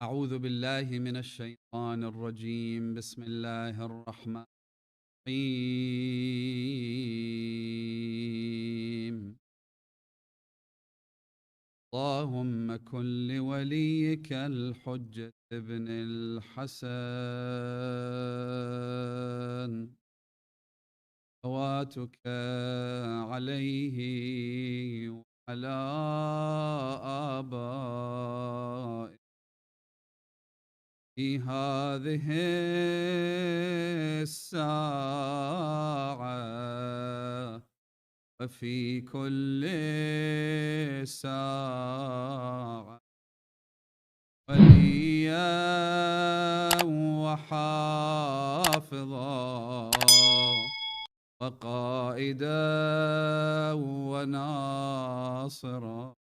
أعوذ بالله من الشيطان الرجيم بسم الله الرحمن الرحيم اللهم كن لوليك الحجة ابن الحسن صلواتك عليه وعلى آبائه في هذه الساعة وفي كل ساعة وليا وحافظا وقائدا وناصرا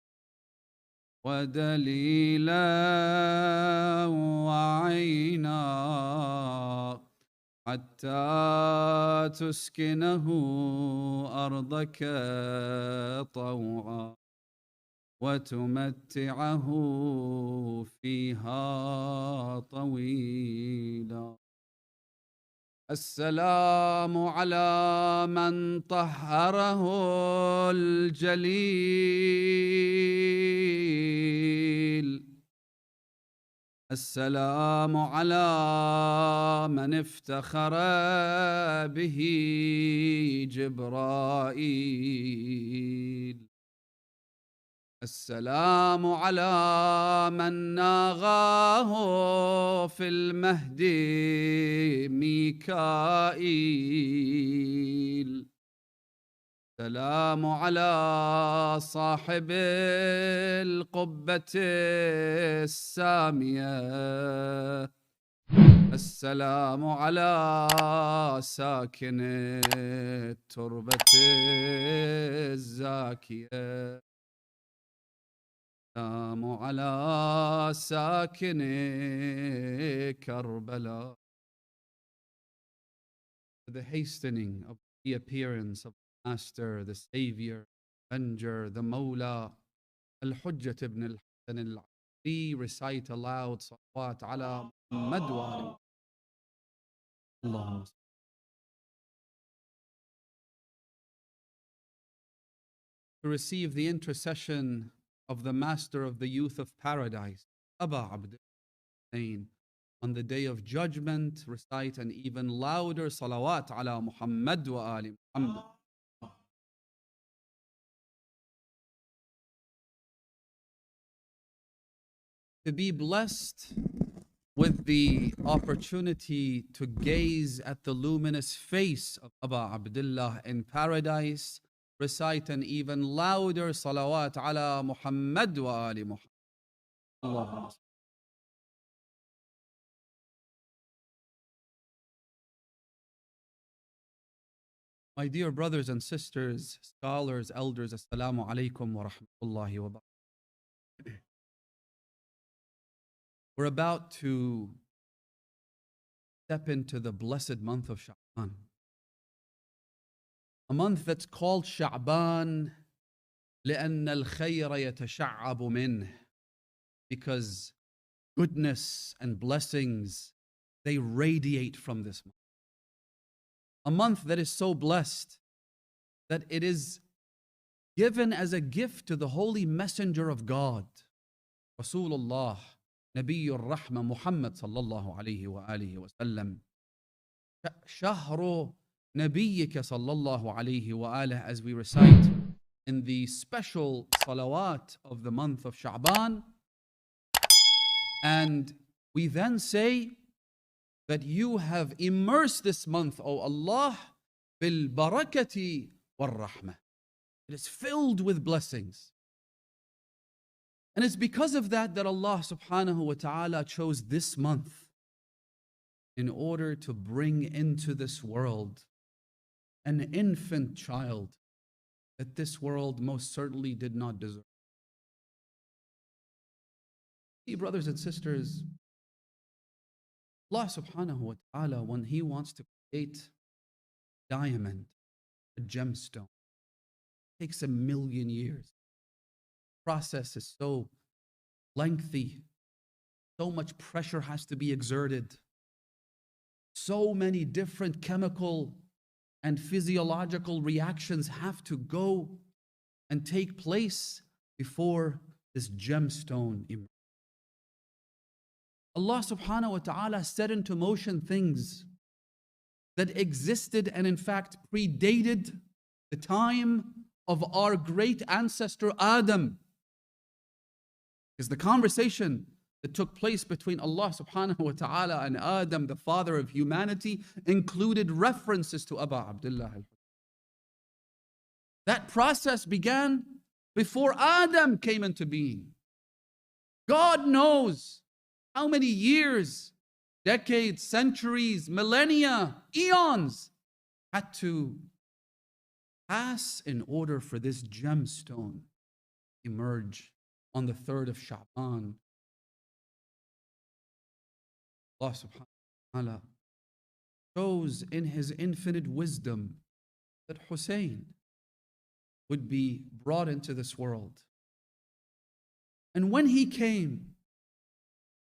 ودليلا وعينا حتى تسكنه أرضك طوعا وتمتعه فيها طويلا. السلام على من طهره الجليل، السلام على من افتخر به جبرائيل، السلام على من ناغاه في المهد ميكائيل، السلام على صاحب القبة السامية، السلام على ساكن التربة الزاكية، السلام على ساكن كربلاء. The hastening of the appearance of the Master, the Savior, Avenger, the Mawla, Al-Hujjat ibn al-Hasan al-Ali, recite aloud salawat ala Muhammad wa ali Allahumma. To receive the intercession of the Master of the Youth of Paradise, Aba Abdullah, on the day of judgment, recite an even louder salawat ala Muhammad wa ali Muhammad. To be blessed with the opportunity to gaze at the luminous face of Aba Abdullah in paradise, recite an even louder salawat ala Muhammad wa ali Muhammad. Allahumma. My dear brothers and sisters, scholars, elders, assalamu alaikum wa rahmatullahi wa barakatuh. We're about to step into the blessed month of Shabaan. A month that's called Shabaan لأن الخير يتشعب منه, because goodness and blessings, they radiate from this month. A month that is so blessed that it is given as a gift to the holy messenger of God, Rasulullah, Nabiyyur Rahma Muhammad sallallahu alayhi wa alihi wa sallam. Shahru Nabiyyika sallallahu alayhi wa alihi, as we recite in the special salawat of the month of Shabaan. And we then say that you have immersed this month, O Allah, bil barakati wal rahmah. It is filled with blessings. And it's because of that that Allah subhanahu wa ta'ala chose this month in order to bring into this world an infant child that this world most certainly did not deserve. See, brothers and sisters, Allah subhanahu wa ta'ala, when He wants to create a diamond, a gemstone, it takes 1,000,000 years. The process is so lengthy So much pressure has to be exerted. So many different chemical and physiological reactions have to go and take place before this gemstone emerges. Allah subhanahu wa ta'ala set into motion things that existed and in fact predated the time of our great ancestor Adam. Because the conversation that took place between Allah subhanahu wa ta'ala and Adam, the father of humanity, included references to Aba Abdullah. That process began before Adam came into being. God knows how many years, decades, centuries, millennia, eons had to pass in order for this gemstone to emerge on the 3rd of Shabaan. Allah subhanahu wa ta'ala chose in His infinite wisdom that Hussein would be brought into this world. And when he came,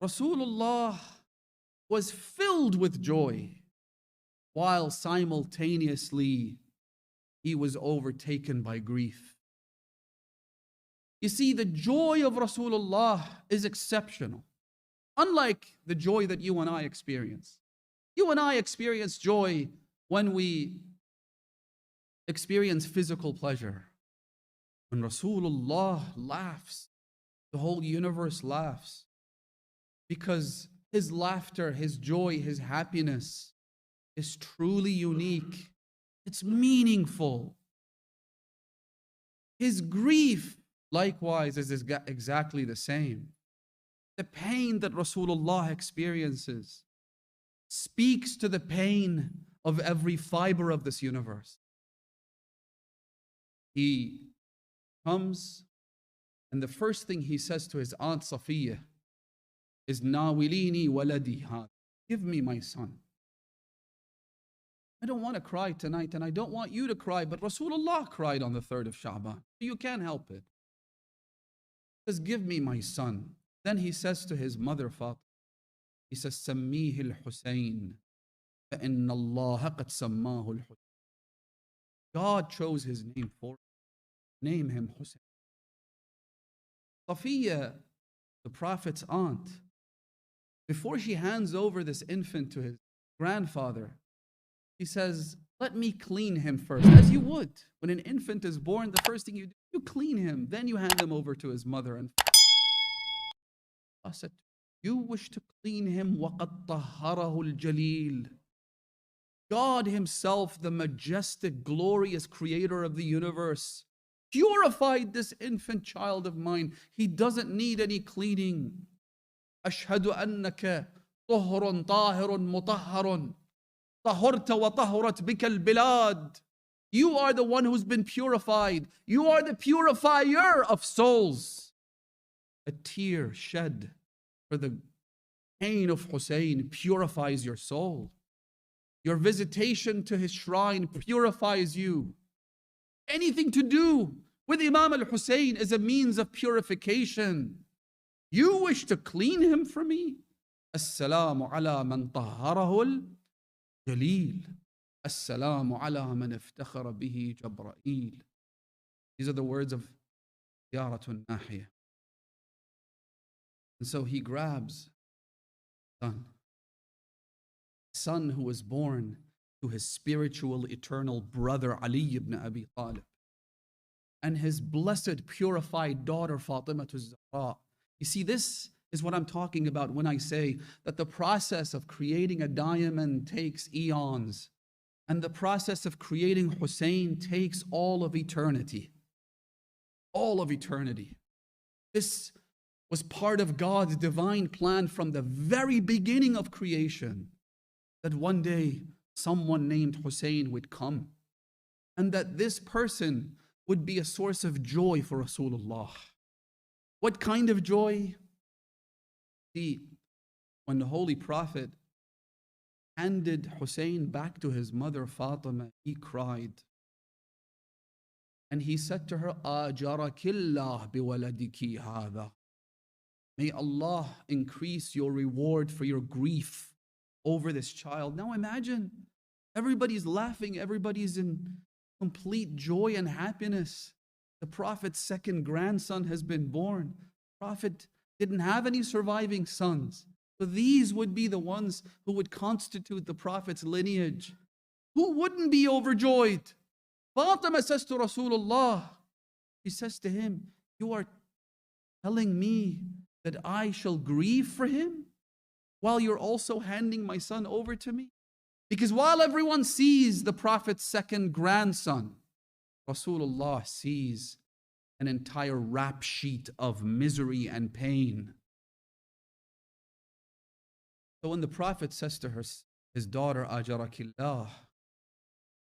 Rasulullah was filled with joy, while simultaneously he was overtaken by grief. You see, the joy of Rasulullah is exceptional, unlike the joy that you and I experience. You and I experience joy when we experience physical pleasure. When Rasulullah laughs, the whole universe laughs, because his laughter, his joy, his happiness is truly unique. It's meaningful. His grief, likewise, is exactly the same. The pain that Rasulullah experiences speaks to the pain of every fiber of this universe. He comes, and the first thing he says to his aunt Safiya is, "Nawilini waladi had." Give me my son. I don't want to cry tonight, and I don't want you to cry, but Rasulullah cried on the 3rd of Shabaan. You can't help it. He says, "Give me my son." Then he says to his mother Fatima, he says, "Sammihi al-Husayn, فَإِنَّ اللَّهَ قَدْ سَمَّاهُ الْحُسَيْنِ." God chose his name for him. Name him Hussein. Safiya, the Prophet's aunt, before she hands over this infant to his grandfather, he says, "Let me clean him first," as you would. When an infant is born, the first thing you do, you clean him. Then you hand him over to his mother. And Allah said, "You wish to clean him, وَقَدْ طَهَّرَهُ الْجَلِيلُ." God himself, the majestic, glorious creator of the universe, purified this infant child of mine. He doesn't need any cleaning. أشهد أنك طهر طاهر مطهر طهرت وطهرت بك البلاد. You are the one who's been purified. You are the purifier of souls. A tear shed for the pain of Hussein purifies your soul. Your visitation to his shrine purifies you. Anything to do with Imam al-Hussein is a means of purification. You wish to clean him for me? As-salamu ala man tahharahu al-jalil. As-salamu ala man iftakhara bihi Jabra'il. These are the words of Yaratun Nahiyah. And so he grabs son who was born to his spiritual eternal brother Ali ibn Abi Talib, and his blessed purified daughter Fatima az-Zahra. You see, this is what I'm talking about when I say that the process of creating a diamond takes eons, and the process of creating Hussein takes all of eternity. All of eternity. This was part of God's divine plan from the very beginning of creation, that one day someone named Hussein would come, and that this person would be a source of joy for Rasulullah. What kind of joy? See, when the Holy Prophet handed Hussein back to his mother Fatima, he cried. And he said to her, "Ajarakillah biwaladiki hadha." May Allah increase your reward for your grief over this child. Now imagine, everybody's laughing, everybody's in complete joy and happiness. The Prophet's second grandson has been born. The Prophet didn't have any surviving sons. So these would be the ones who would constitute the Prophet's lineage. Who wouldn't be overjoyed? Fatima says to Rasulullah, she says to him, you are telling me that I shall grieve for him while you're also handing my son over to me? Because while everyone sees the Prophet's second grandson, Rasulullah sees an entire rap sheet of misery and pain. So when the Prophet says to her, his daughter, Ajarakillah,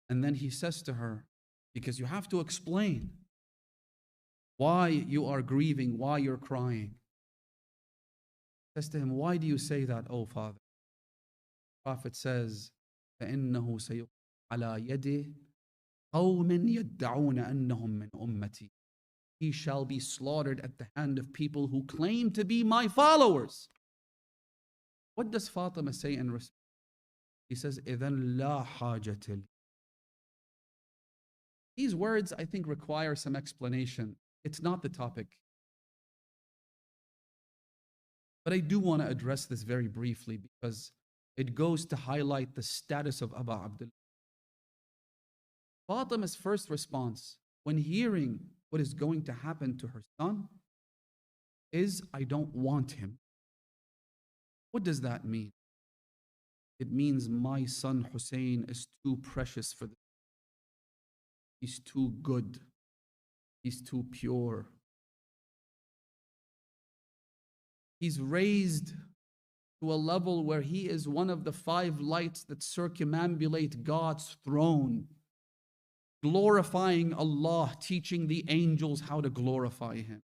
and then he says to her, because you have to explain why you are grieving, why you're crying. He says to him, why do you say that, oh father? The Prophet says, فَإِنَّهُ سَيُقْتَلُ عَلَى يَدِهِ قَوْمٍ يَدَّعُونَ أَنَّهُمْ مِنْ أُمَّتِي. He shall be slaughtered at the hand of people who claim to be my followers. What does Fatima say in response? He says, إِذَنْ لَا حَاجَةَ لِي. These words, I think, require some explanation. It's not the topic. But I do want to address this very briefly because it goes to highlight the status of Abu Abdullah. Fatima's first response when hearing what is going to happen to her son is, I don't want him. What does that mean? It means my son Hussein is too precious for this. He's too good. He's too pure. He's raised to a level where he is one of the 5 lights that circumambulate God's throne, glorifying Allah, teaching the angels how to glorify Him,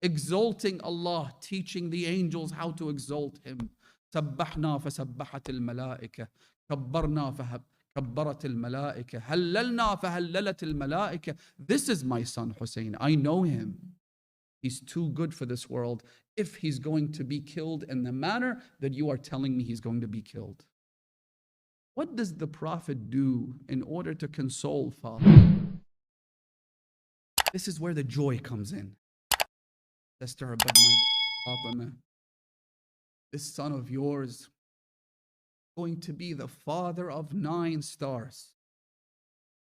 exalting Allah, teaching the angels how to exalt Him. سبحنا فسبحت الملائكة كبرنا فكبرت الملائكة هللنا فهللت الملائكة. This is my son Hussein. I know him. He's too good for this world if he's going to be killed in the manner that you are telling me he's going to be killed. What does the Prophet do in order to console Fatima? This is where the joy comes in. Says to her, but my Fatima, this son of yours is going to be the father of 9 stars.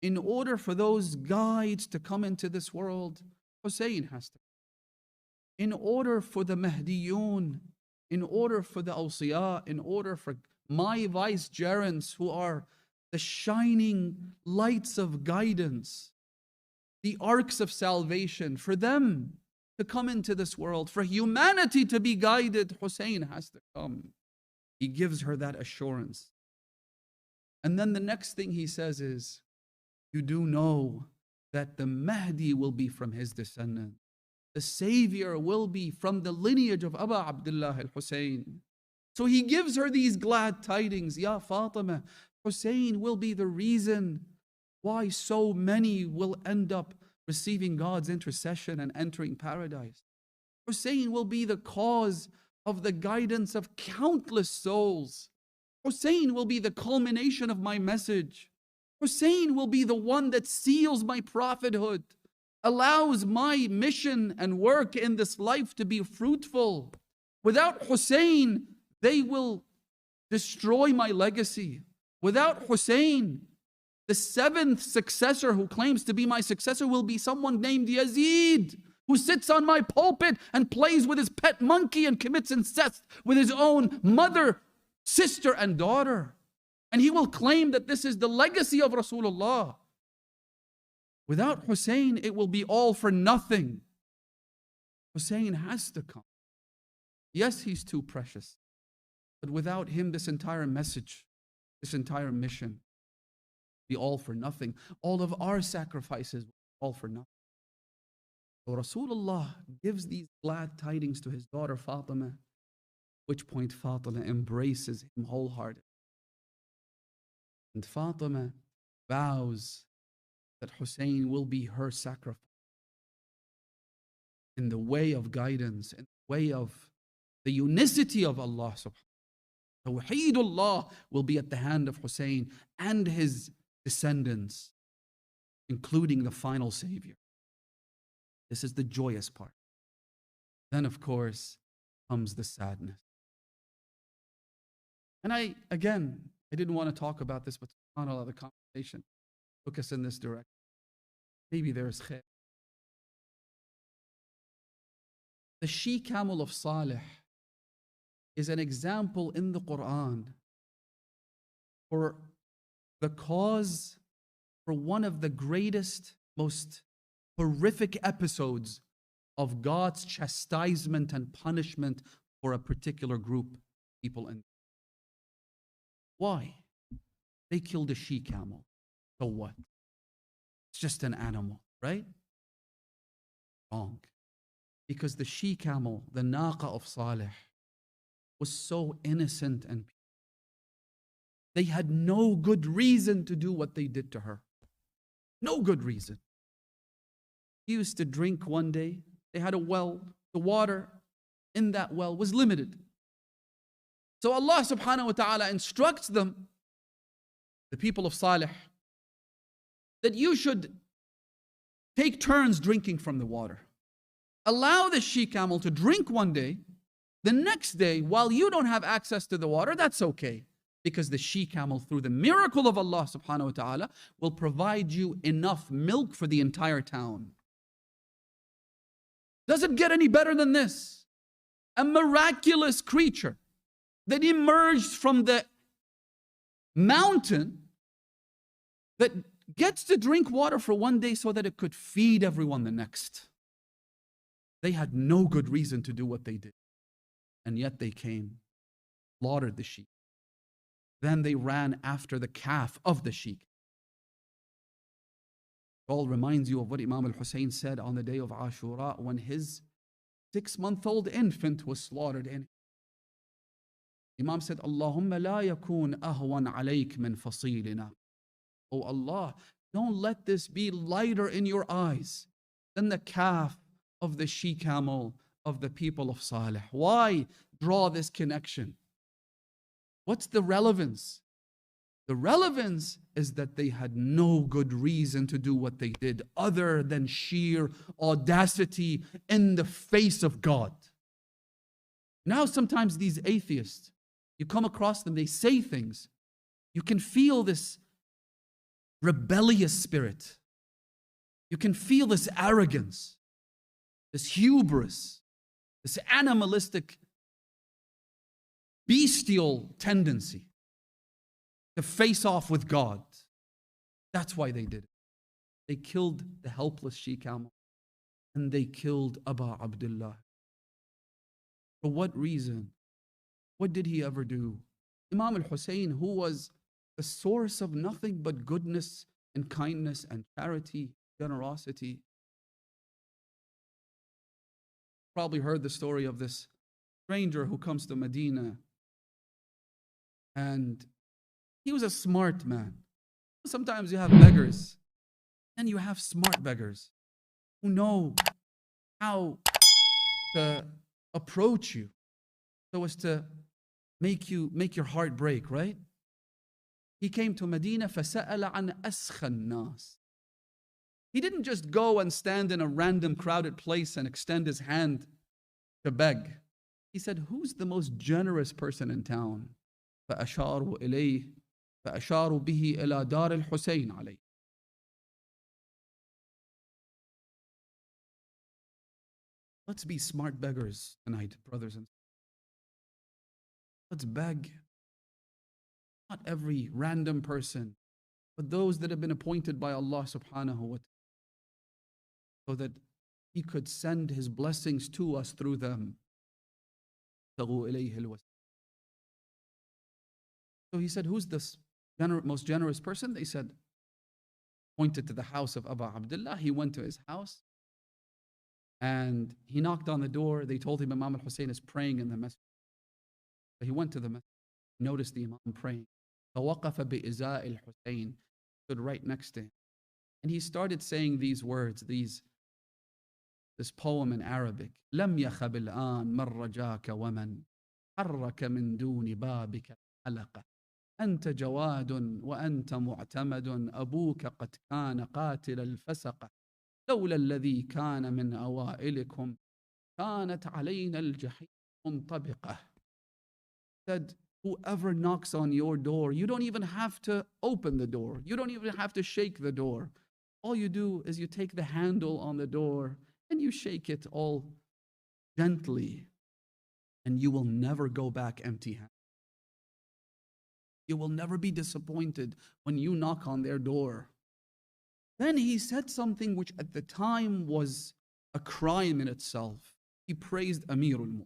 In order for those guides to come into this world, Hussein has to. In order for the Mahdiyun, in order for the Awsiya, in order for my vicegerents who are the shining lights of guidance, the arcs of salvation, for them to come into this world, for humanity to be guided, Hussein has to come. He gives her that assurance. And then the next thing he says is, you do know that the Mahdi will be from his descendant. The Savior will be from the lineage of Abu Abdullah al-Hussein. So he gives her these glad tidings. Ya Fatima, Hussein will be the reason why so many will end up receiving God's intercession and entering paradise. Hussein will be the cause of the guidance of countless souls. Hussein will be the culmination of my message. Hussein will be the one that seals my prophethood, allows my mission and work in this life to be fruitful. Without Hussein, they will destroy my legacy. Without Hussein, the 7th successor who claims to be my successor will be someone named Yazid, who sits on my pulpit and plays with his pet monkey and commits incest with his own mother, sister, and daughter. And he will claim that this is the legacy of Rasulullah. Without Hussein, it will be all for nothing. Hussein has to come. Yes, he's too precious. But without him, this entire message, this entire mission, be all for nothing. All of our sacrifices, all for nothing. So Rasulullah gives these glad tidings to his daughter Fatima, at which point Fatima embraces him wholeheartedly. And Fatima vows that Hussein will be her sacrifice in the way of guidance, in the way of The unicity of Allah subhanahu wa ta'ala. Tawheedullah will be at the hand of Hussein and his descendants, including the final savior. This is the joyous part. Then, of course, comes the sadness. And I didn't want to talk about this, but subhanAllah, the conversation took us in this direction. Maybe there's khair. The she-camel of Salih is an example in the Quran for the cause for one of the greatest, most horrific episodes of God's chastisement and punishment for a particular group of people. Why? They killed a she-camel. So what? It's just an animal, right? Wrong. Because the she-camel, the naqa of Salih, was so innocent and pure. They had no good reason to do what they did to her. No good reason. He used to drink one day. They had a well. The water in that well was limited. So Allah subhanahu wa ta'ala instructs them, the people of Salih, that you should take turns drinking from the water. Allow the she-camel to drink one day. The next day, while you don't have access to the water, that's okay. Because the she-camel, through the miracle of Allah subhanahu wa ta'ala, will provide you enough milk for the entire town. Does it get any better than this? A miraculous creature that emerged from the mountain that gets to drink water for one day so that it could feed everyone the next. They had no good reason to do what they did. And yet they came, slaughtered the sheep. Then they ran after the calf of the sheep. It all reminds you of what Imam al-Hussein said on the day of Ashura when his 6-month-old infant was slaughtered in. Imam said, Allahumma la yakun ahwan alayk min fasilina. Oh Allah, don't let this be lighter in your eyes than the calf of the she-camel of the people of Salih. Why draw this connection? What's the relevance? The relevance is that they had no good reason to do what they did other than sheer audacity in the face of God. Now sometimes these atheists, you come across them, they say things. You can feel this rebellious spirit. You can feel this arrogance, this hubris, this animalistic, bestial tendency to face off with God. That's why they did it. They killed the helpless she-camel and they killed Aba Abdullah. For what reason? What did he ever do? Imam al-Hussein, who was the source of nothing but goodness and kindness and charity, generosity. Probably heard the story of this stranger who comes to Medina, and he was a smart man. Sometimes you have beggars, and you have smart beggars who know how to approach you so as to make your heart break, right? He came to Medina, فَسَأَلَ عَنْ أَسْخَى النَّاسِ. He didn't just go and stand in a random crowded place and extend his hand to beg. He said, who's the most generous person in town? فَأَشَارُوا إِلَيْهِ فَأَشَارُوا بِهِ إِلَى دَارِ الْحُسَيْنِ عَلَيْهِ. Let's be smart beggars tonight, brothers and sisters. Let's beg. Not every random person, but those that have been appointed by Allah subhanahu wa ta'ala, so that He could send His blessings to us through them. So he said, who's this most generous person? They said, pointed to the house of Aba Abdullah. He went to his house and he knocked on the door. They told him Imam al-Hussein is praying in the masjid. So he went to the masjid, noticed the Imam praying. فَوَقَفَ بِإِزَاءِ الْحُسَيْنِ, stood right next to him. And he started saying these words, these this poem in Arabic. لم يخب الآن من رجاك ومن حرك من دون بابك الحلقة أنت جواد وأنت معتمد أبوك قد كان قاتل الفسقة لولا الذي كان من أوائلكم كانت علينا الجحيم منطبقة. Said, whoever knocks on your door, you don't even have to open the door. You don't even have to shake the door. All you do is you take the handle on the door and you shake it all gently, and you will never go back empty-handed. You will never be disappointed when you knock on their door. Then he said something which at the time was a crime in itself. He praised Amirul Mu'mineen.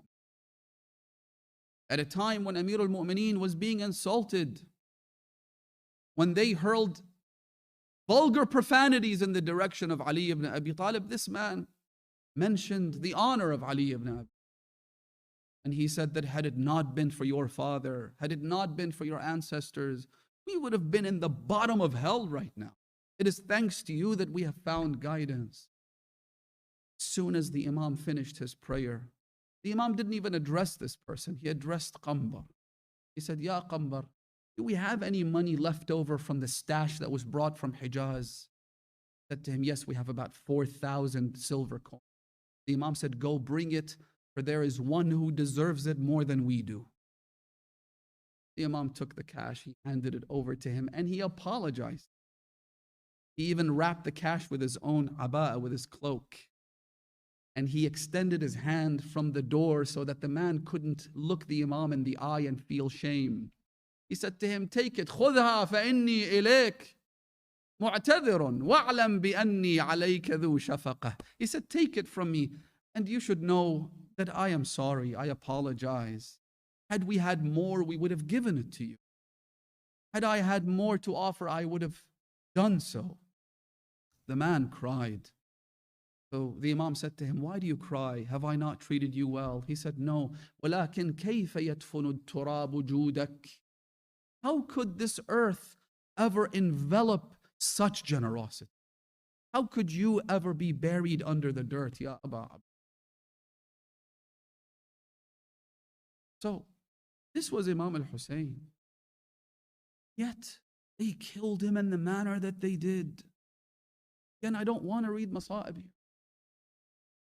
At a time when Amirul Mu'mineen was being insulted, when they hurled vulgar profanities in the direction of Ali ibn Abi Talib, this man mentioned the honor of Ali ibn Abi Talib. And he said that had it not been for your father, had it not been for your ancestors, we would have been in the bottom of hell right now. It is thanks to you that we have found guidance. As soon as the Imam finished his prayer, the Imam didn't even address this person. He addressed Qambar. He said, Ya Qambar, do we have any money left over from the stash that was brought from Hijaz? He said to him, yes, we have about 4,000 silver coins. The Imam said, go bring it, for there is one who deserves it more than we do. The Imam took the cash, he handed it over to him, and he apologized. He even wrapped the cash with his own abba, with his cloak. And he extended his hand from the door so that the man couldn't look the Imam in the eye and feel shame. He said to him, take it, خُذْهَا فَإِنِّي إِلَيْكَ مُعْتَذِرٌ وَاعْلَمْ بِأَنِّي عَلَيْكَ ذُو شَفَقَةٍ. He said, take it from me, and you should know that I am sorry, I apologize. Had we had more, we would have given it to you. Had I had more to offer, I would have done so. The man cried. So the Imam said to him, why do you cry? Have I not treated you well? He said, no. وَلَكِنْ كَيْفَ يَدْفُنُ التُّرَابُ جُودَكَ. How could this earth ever envelop such generosity? How could you ever be buried under the dirt, Ya Aba Abd? So, this was Imam al-Hussein. Yet, they killed him in the manner that they did. Again, I don't want to read Masa'ib here.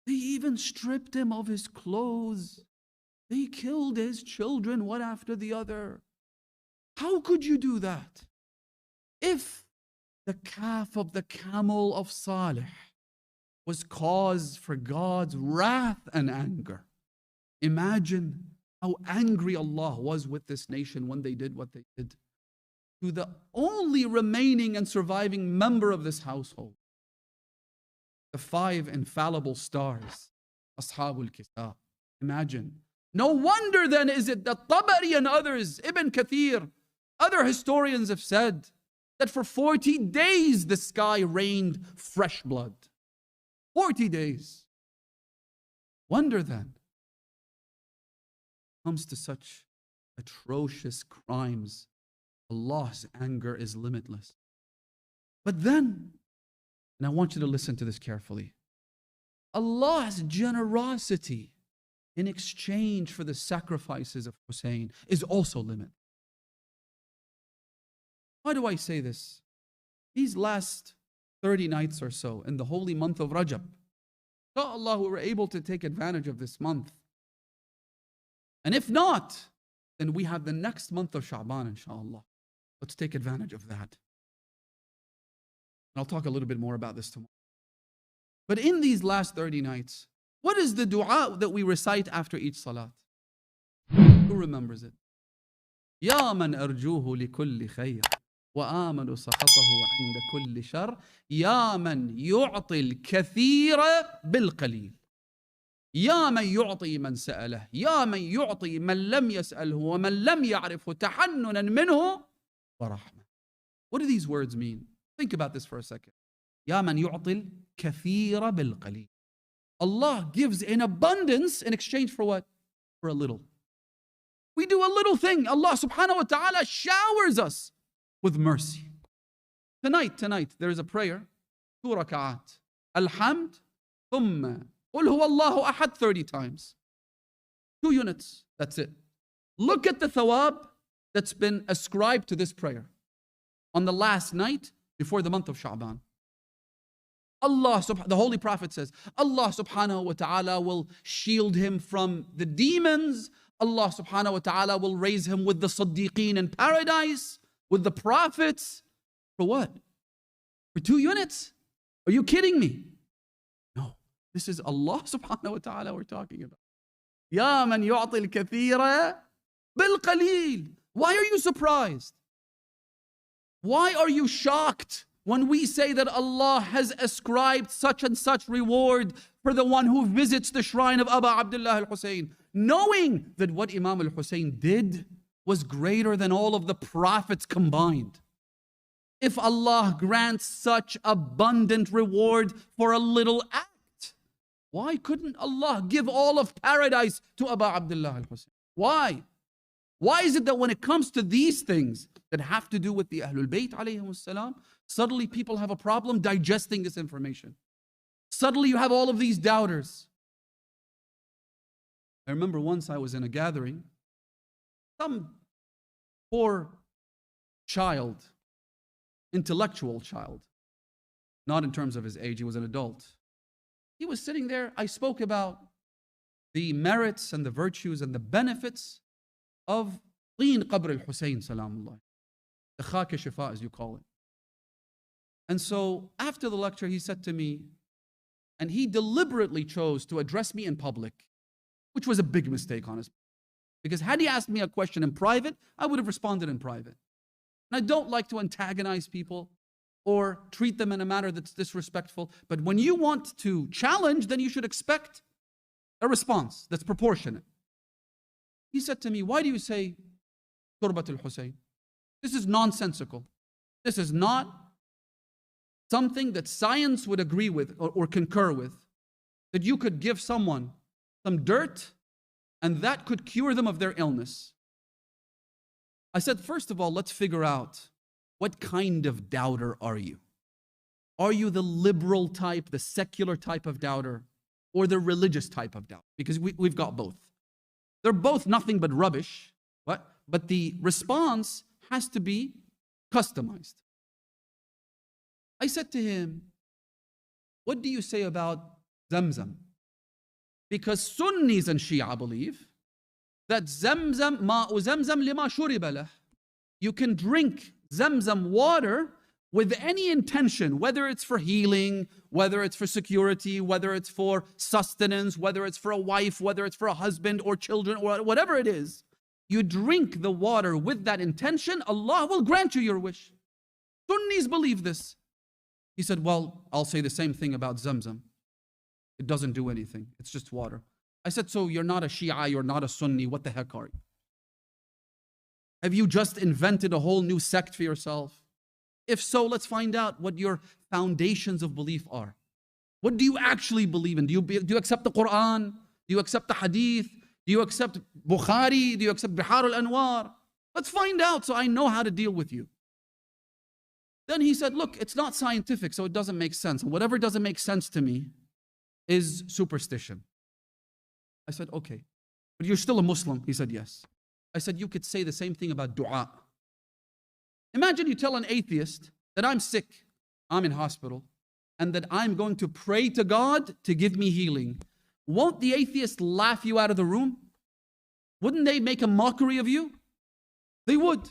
They even stripped him of his clothes. They killed his children one after the other. How could you do that? If the calf of the camel of Salih was cause for God's wrath and anger, imagine how angry Allah was with this nation when they did what they did to the only remaining and surviving member of this household. The 5 infallible stars, Ashabul Kitab. Imagine. No wonder then is it that Tabari and others, Ibn Kathir, other historians have said that for 40 days the sky rained fresh blood. 40 days. Wonder then. Comes to such atrocious crimes, Allah's anger is limitless. But then, and I want you to listen to this carefully, Allah's generosity in exchange for the sacrifices of Hussein is also limited. Why do I say this? These last 30 nights or so in the holy month of Rajab, inshallah, we were able to take advantage of this month. And if not, then we have the next month of Shabaan, inshallah. Let's take advantage of that. And I'll talk a little bit more about this tomorrow. But in these last 30 nights, what is the dua that we recite after each salat? Who remembers it? Ya man arjuhu li kulli khayr wa amanu sakhatahu 'inda kulli shar, ya man yu'ti al-kathira bil-qalil. يا من يعطي من سأله يا من يعطي من لم يسأله ومن لم يعرفه تحننا منه ورحمة. What do these words mean? Think about this for a second. يا من يعطي الكثير بالقليل. Allah gives in abundance in exchange for what? For a little. We do a little thing. Allah subhanahu wa ta'ala showers us with mercy. Tonight, there is a prayer. 2 rak'at. Alhamd, ثم قُلْ هُوَ اللَّهُ أَحَدٌ 30 times. 2 units, that's it. Look at the thawab that's been ascribed to this prayer on the last night before the month of Shabaan. The Holy Prophet says, Allah subhanahu wa ta'ala will shield him from the demons. Allah subhanahu wa ta'ala will raise him with the Siddiqeen in paradise, with the prophets. For what? For 2 units? Are you kidding me? No, this is Allah subhanahu wa ta'ala we're talking about. Ya man yu'ti al-kathira bil-qaleel. Why are you surprised? Why are you shocked when we say that Allah has ascribed such and such reward for the one who visits the shrine of Aba Abdullah al-Hussein, knowing that what Imam al-Hussein did was greater than all of the prophets combined? If Allah grants such abundant reward for a little act, why couldn't Allah give all of paradise to Aba Abdullah al-Hussein? Why? Why is it that when it comes to these things that have to do with the Ahlul Bayt alayhim salam, suddenly people have a problem digesting this information? Suddenly you have all of these doubters. I remember once I was in a gathering, some poor child, intellectual child, not in terms of his age, he was an adult. He was sitting there. I spoke about the merits and the virtues and the benefits of Teen Qabr al-Hussein salamullah, the khak shifa as you call it. And so after the lecture he said to me, and he deliberately chose to address me in public, which was a big mistake on his part, because had he asked me a question in private, I would have responded in private. And I don't like to antagonize people or treat them in a manner that's disrespectful, but when you want to challenge, then you should expect a response that's proportionate. He said to me, why do you say Turbat al-Hussein? This is nonsensical. This is not something that science would agree with or concur with. That you could give someone some dirt and that could cure them of their illness. I said, first of all, let's figure out what kind of doubter are you? Are you the liberal type, the secular type of doubter, or the religious type of doubter? Because we've got both. They're both nothing but rubbish, but the response has to be customized. I said to him, what do you say about Zamzam? Because Sunnis and Shia believe that Zamzam, ma'u Zamzam lima shuriba lah. You can drink Zamzam water with any intention, whether it's for healing, whether it's for security, whether it's for sustenance, whether it's for a wife, whether it's for a husband or children, or whatever it is. You drink the water with that intention, Allah will grant you your wish. Sunnis believe this. He said, well, I'll say the same thing about Zamzam. It doesn't do anything. It's just water. I said, so you're not a Shia, you're not a Sunni. What the heck are you? Have you just invented a whole new sect for yourself? If so, let's find out what your foundations of belief are. What do you actually believe in? Do you accept the Quran? Do you accept the Hadith? Do you accept Bukhari? Do you accept Bihar al-Anwar? Let's find out so I know how to deal with you. Then he said, look, it's not scientific, so it doesn't make sense. And whatever doesn't make sense to me is superstition. I said, okay. But you're still a Muslim? He said, yes. I said, you could say the same thing about dua. Imagine you tell an atheist that I'm sick, I'm in hospital, and that I'm going to pray to God to give me healing. Won't the atheist laugh you out of the room? Wouldn't they make a mockery of you? They would.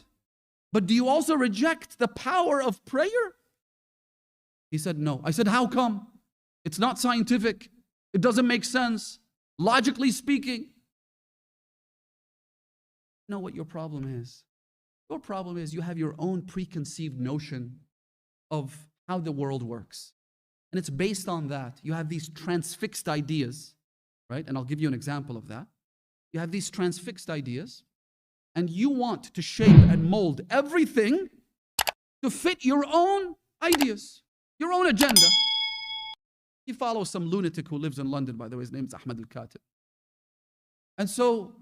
But do you also reject the power of prayer? He said, no. I said, how come? It's not scientific. It doesn't make sense. Logically speaking. You know what your problem is? Your problem is you have your own preconceived notion of how the world works. And it's based on that. You have these transfixed ideas, right? And I'll give you an example of that. You have these transfixed ideas, and you want to shape and mold everything to fit your own ideas, your own agenda. You follow some lunatic who lives in London, by the way. His name is Ahmed al-Katib. And so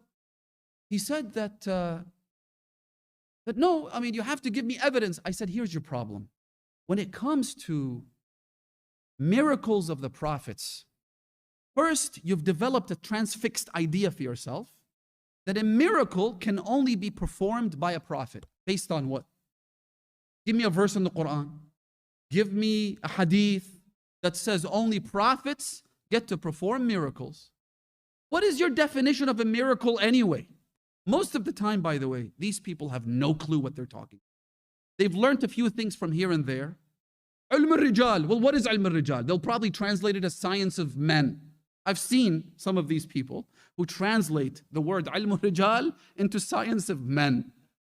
he said that no, I mean, you have to give me evidence. I said, here's your problem. When it comes to miracles of the prophets, First, you've developed a transfixed idea for yourself that a miracle can only be performed by a prophet. Based on what? Give me a verse in the Quran. Give me a hadith that says only prophets get to perform miracles. What is your definition of a miracle anyway? Most of the time, by the way, these people have no clue what they're talking about. They've learned a few things from here and there. Ilm al-rijal. Well, what is ilm al-rijal? They'll probably translate it as science of men. I've seen some of these people who translate the word ilm al-rijal into science of men.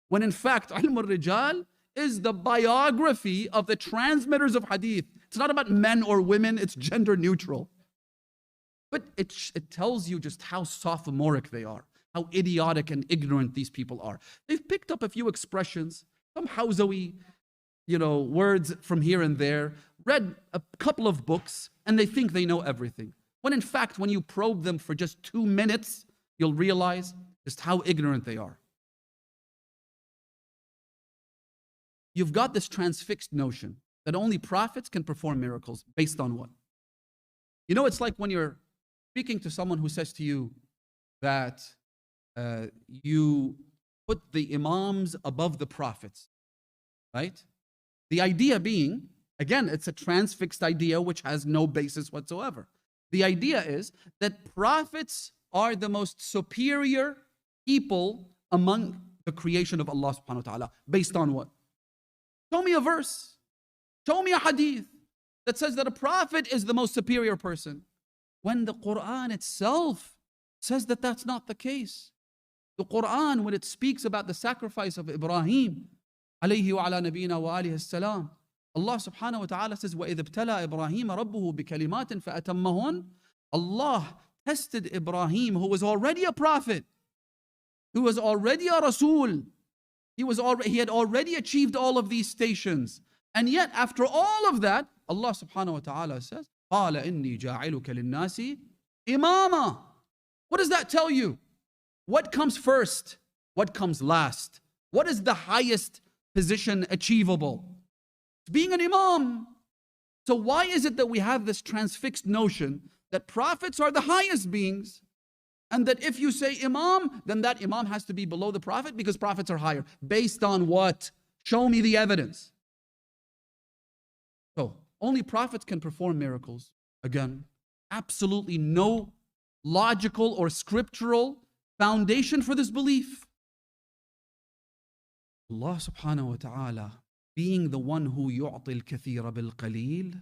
When in fact, ilm al-rijal is the biography of the transmitters of hadith. It's not about men or women, it's gender neutral. But it tells you just how sophomoric they are, how idiotic and ignorant these people are. They've picked up a few expressions, some Hausawi, words from here and there, read a couple of books, and they think they know everything. When in fact, when you probe them for just 2 minutes, you'll realize just how ignorant they are. You've got this transfixed notion that only prophets can perform miracles. Based on what? It's like when you're speaking to someone who says to you that you put the Imams above the prophets, right? The idea being, again, it's a transfixed idea which has no basis whatsoever. The idea is that prophets are the most superior people among the creation of Allah subhanahu wa ta'ala. Based on what? Show me a verse. Show me a hadith that says that a prophet is the most superior person, when the Quran itself says that that's not the case. The Quran, when it speaks about the sacrifice of Ibrahim, alayhi wa ala nabiyina wa alihi as-salam, Allah subhanahu wa ta'ala says, وَإِذْ ابْتَلَى إِبْرَاهِيمَ رَبُّهُ بِكَلِمَاتٍ فَأَتَمَّهُنْ. Allah tested Ibrahim, who was already a prophet, who was already a rasool. He had already achieved all of these stations. And yet, after all of that, Allah subhanahu wa ta'ala says, قَالَ إِنِّي جَاعِلُكَ لِلنَّاسِ إِمَامًا. What does that tell you? What comes first? What comes last? What is the highest position achievable? It's being an imam. So why is it that we have this transfixed notion that prophets are the highest beings, and that if you say imam, then that imam has to be below the prophet because prophets are higher? Based on what? Show me the evidence. So, only prophets can perform miracles. Again, absolutely no logical or scriptural foundation for this belief. Allah subhanahu wa ta'ala, being the one who يُعْطِي الْكَثِيرَ بِالْقَلِيلِ,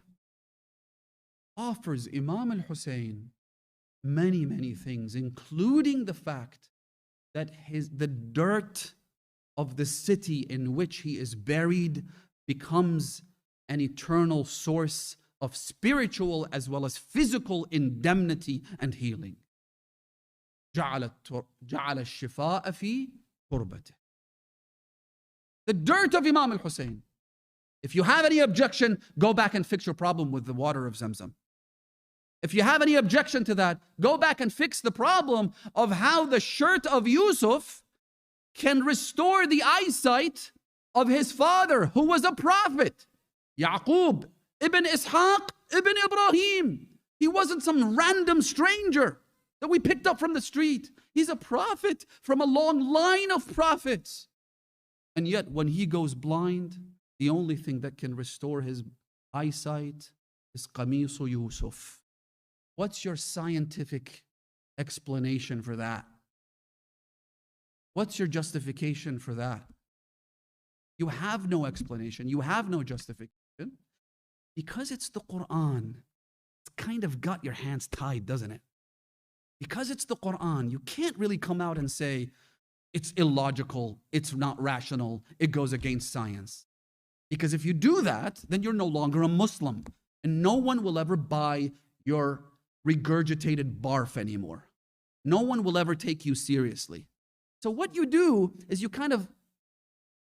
offers Imam al-Hussein many, many things, including the fact that the dirt of the city in which he is buried becomes an eternal source of spiritual as well as physical indemnity and healing. جعل الشفاء في تربته. The dirt of Imam al-Hussein. If you have any objection, go back and fix your problem with the water of Zamzam. If you have any objection to that, go back and fix the problem of how the shirt of Yusuf can restore the eyesight of his father, who was a prophet. Yaqub ibn Ishaq ibn Ibrahim. He wasn't some random stranger that we picked up from the street. He's a prophet from a long line of prophets. And yet when he goes blind, the only thing that can restore his eyesight is Qamisu Yusuf. What's your scientific explanation for that? What's your justification for that? You have no explanation. You have no justification. Because it's the Quran, it's kind of got your hands tied, doesn't it? Because it's the Quran, you can't really come out and say, it's illogical, it's not rational, it goes against science. Because if you do that, then you're no longer a Muslim. And no one will ever buy your regurgitated barf anymore. No one will ever take you seriously. So what you do is you kind of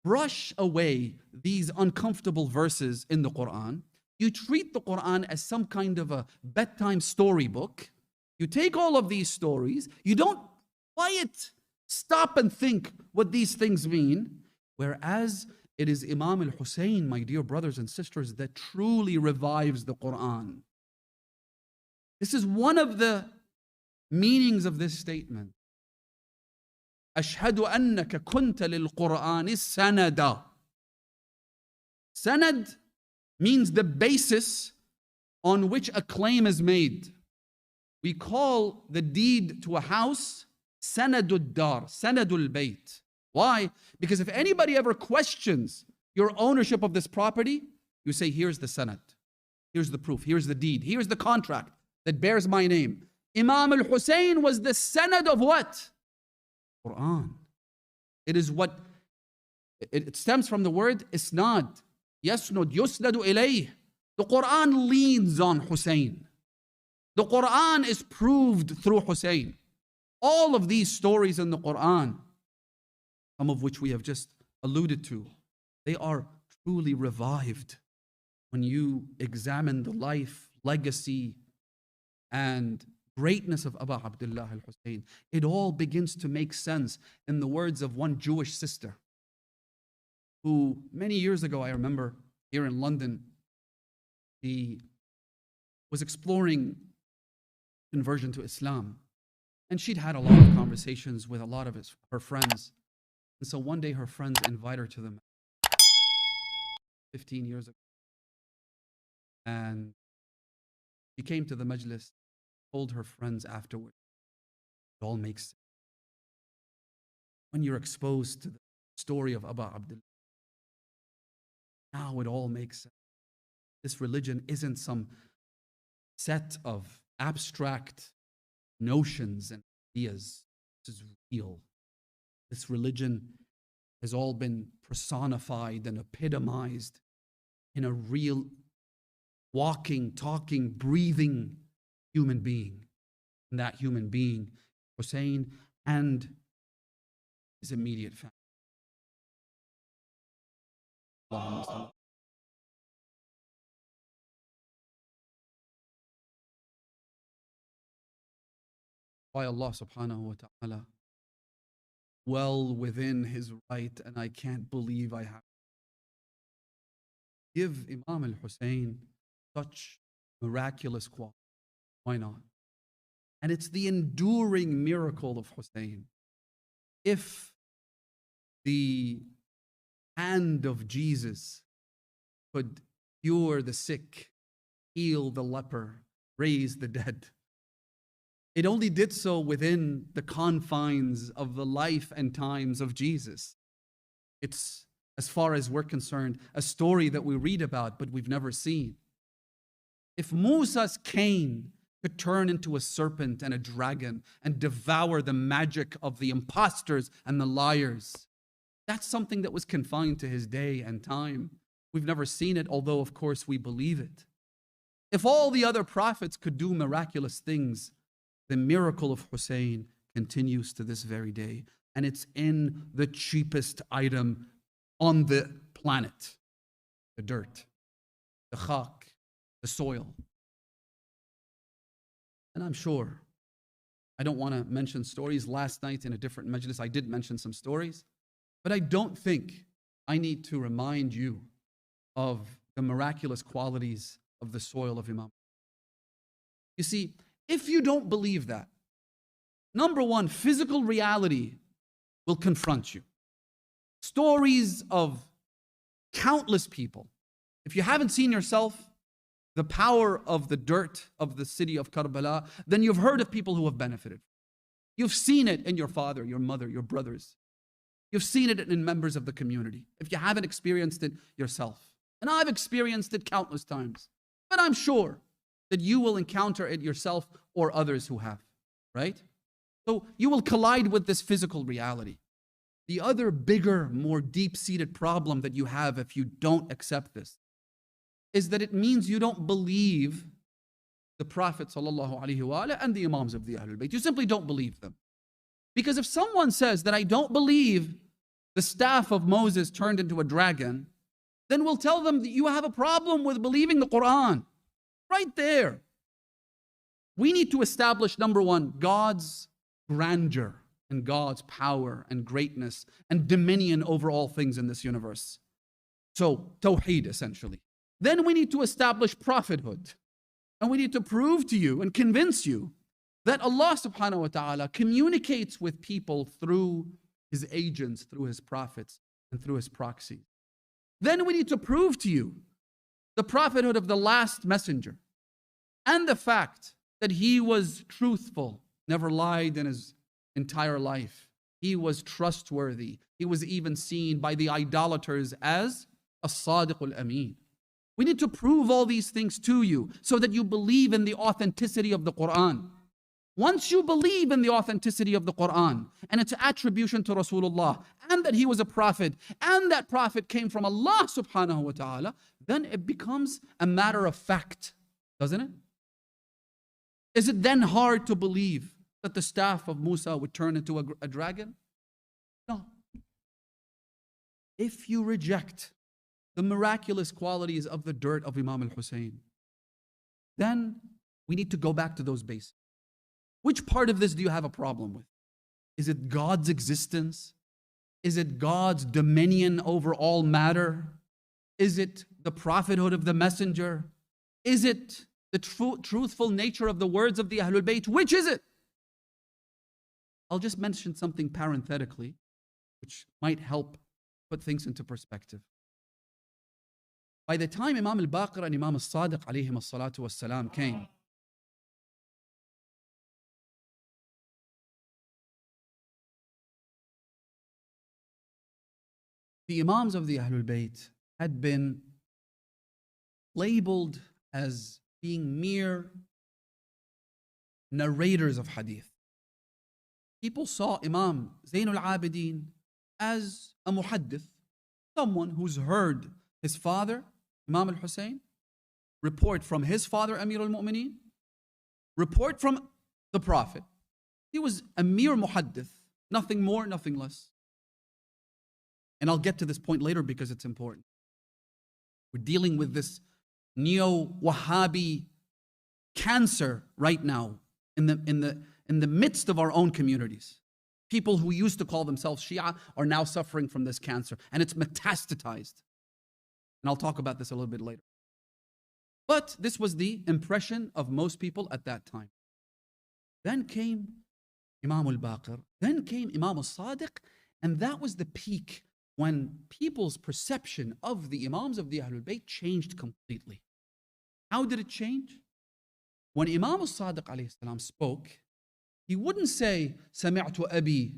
brush away these uncomfortable verses in the Quran. You treat the Quran as some kind of a bedtime storybook. You take all of these stories, you don't stop and think what these things mean. Whereas it is Imam al-Hussein, my dear brothers and sisters, that truly revives the Quran. This is one of the meanings of this statement. أشهد أنك كنت للقرآن سندا. Sanad means the basis on which a claim is made. We call the deed to a house sanadud dar, sanadul bayt. Why? Because if anybody ever questions your ownership of this property, you say, here's the sanad, here's the proof, here's the deed, here's the contract that bears my name. Imam al-Hussein was the sanad of what? Quran. It is what, it stems from the word isnad. Yasnud, yusnadu ilayh. The Quran leans on Hussein. The Quran is proved through Hussein. All of these stories in the Quran, some of which we have just alluded to, they are truly revived when you examine the life, legacy, and greatness of Abu Abdullah al-Hussein. It all begins to make sense in the words of one Jewish sister who many years ago, I remember here in London, she was exploring conversion to Islam. And she'd had a lot of conversations with a lot of her friends. And so one day her friends invite her to them 15 years ago. And she came to the majlis, told her friends afterwards, it all makes sense. When you're exposed to the story of Abu Abdullah, now it all makes sense. This religion isn't some set of abstract notions and ideas. This is real. This religion has all been personified and epitomized in a real walking, talking, breathing human being. And that human being, Hussein, and his immediate family. Why Allah subhanahu wa ta'ala, well within his right, and I can't believe I have, give Imam al-Hussein such miraculous quality. Why not? And it's the enduring miracle of Hussein. If the hand of Jesus could cure the sick, heal the leper, raise the dead, it only did so within the confines of the life and times of Jesus. It's, as far as we're concerned, a story that we read about but we've never seen. If Musa's cane could turn into a serpent and a dragon and devour the magic of the impostors and the liars, that's something that was confined to his day and time. We've never seen it, although of course we believe it. If all the other prophets could do miraculous things, the miracle of Hussein continues to this very day. And it's in the cheapest item on the planet. The dirt, the khak, the soil. And I'm sure, I don't want to mention stories. Last night in a different majlis, I did mention some stories. But I don't think I need to remind you of the miraculous qualities of the soil of Imam. You see, if you don't believe that, number one, physical reality will confront you. Stories of countless people. If you haven't seen yourself the power of the dirt of the city of Karbala, then you've heard of people who have benefited. You've seen it in your father, your mother, your brothers. You've seen it in members of the community. If you haven't experienced it yourself. And I've experienced it countless times. But I'm sure that you will encounter it yourself or others who have, right? So you will collide with this physical reality. The other bigger, more deep-seated problem that you have if you don't accept this is that it means you don't believe the Prophet ﷺ and the Imams of the Ahlul Bayt. You simply don't believe them. Because if someone says that I don't believe the staff of Moses turned into a dragon, then we'll tell them that you have a problem with believing the Quran. Right there. We need to establish, number one, God's grandeur and God's power and greatness and dominion over all things in this universe. So, tawheed, essentially. Then we need to establish prophethood. And we need to prove to you and convince you that Allah subhanahu wa ta'ala communicates with people through His agents, through His prophets, and through His proxies. Then we need to prove to you the prophethood of the last messenger and the fact that he was truthful, never lied in his entire life. He was trustworthy. He was even seen by the idolaters as as-sadiq al-amin. We need to prove all these things to you so that you believe in the authenticity of the Quran. Once you believe in the authenticity of the Quran and its attribution to Rasulullah and that he was a prophet and that prophet came from Allah subhanahu wa ta'ala, then it becomes a matter of fact, doesn't it? Is it then hard to believe that the staff of Musa would turn into a dragon? No. If you reject the miraculous qualities of the dirt of Imam al-Hussein, then we need to go back to those basics. Which part of this do you have a problem with? Is it God's existence? Is it God's dominion over all matter? Is it the prophethood of the messenger? Is it the truthful nature of the words of the Ahlul Bayt? Which is it? I'll just mention something parenthetically, which might help put things into perspective. By the time Imam al-Baqir and Imam al-Sadiq alayhim as-salatu was-salam came, the Imams of the Ahlul Bayt had been labeled as being mere narrators of hadith. People saw Imam Zainul Abidin as a muhaddith, someone who's heard his father, Imam al-Hussein, report from his father, Amir al-Mu'mineen, report from the Prophet. He was a mere muhaddith, nothing more, nothing less. And I'll get to this point later because it's important. We're dealing with this neo-Wahhabi cancer right now in the midst of our own communities. People who used to call themselves Shia are now suffering from this cancer, and it's metastatized. And I'll talk about this a little bit later. But this was the impression of most people at that time. Then came Imam al-Baqir, then came Imam al-Sadiq, and that was the peak when people's perception of the Imams of the Ahlul Bayt changed completely. How did it change? When Imam al-Sadiq alayhi salam spoke, he wouldn't say, سمعت أبي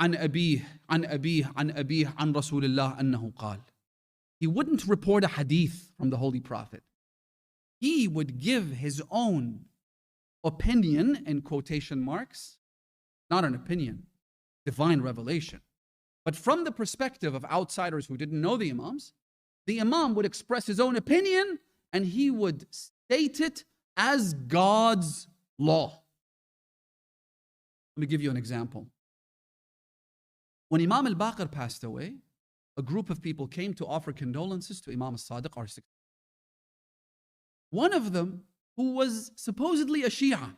عن أبيه عن أبيه عن أبيه عن رسول الله أنه قال. He wouldn't report a hadith from the Holy Prophet. He would give his own opinion, in quotation marks, not an opinion, divine revelation. But from the perspective of outsiders who didn't know the Imams, the Imam would express his own opinion and he would state it as God's law. Let me give you an example. When Imam al-Baqir passed away, a group of people came to offer condolences to Imam al-Sadiq, our sixth. One of them, who was supposedly a Shia,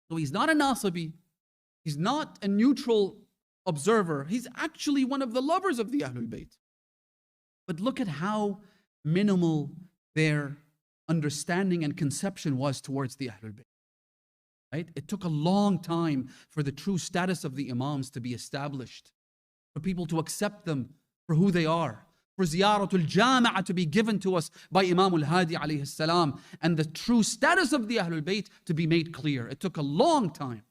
so he's not a Nasibi, he's not a neutral observer, he's actually one of the lovers of the Ahlul Bayt. But look at how minimal their understanding and conception was towards the Ahlul Bayt. Right? It took a long time for the true status of the Imams to be established, for people to accept them for who they are, for ziyaratul jama'a to be given to us by Imam al-Hadi alayhi salam, and the true status of the Ahlul Bayt to be made clear. It took a long time.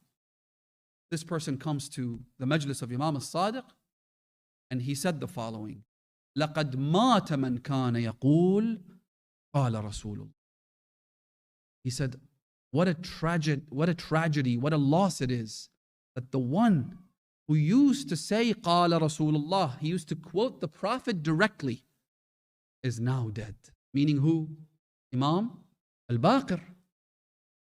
This person comes to the majlis of Imam al-Sadiq and he said the following: لَقَدْ مَاتَ مَنْ كَانَ يَقُولُ قَالَ رَسُولُ اللَّهِ. He said, what a tragedy, what a loss it is that the one who used to say قَالَ رَسُولُ اللَّهِ, he used to quote the Prophet directly, is now dead. Meaning who? Imam al-Baqir.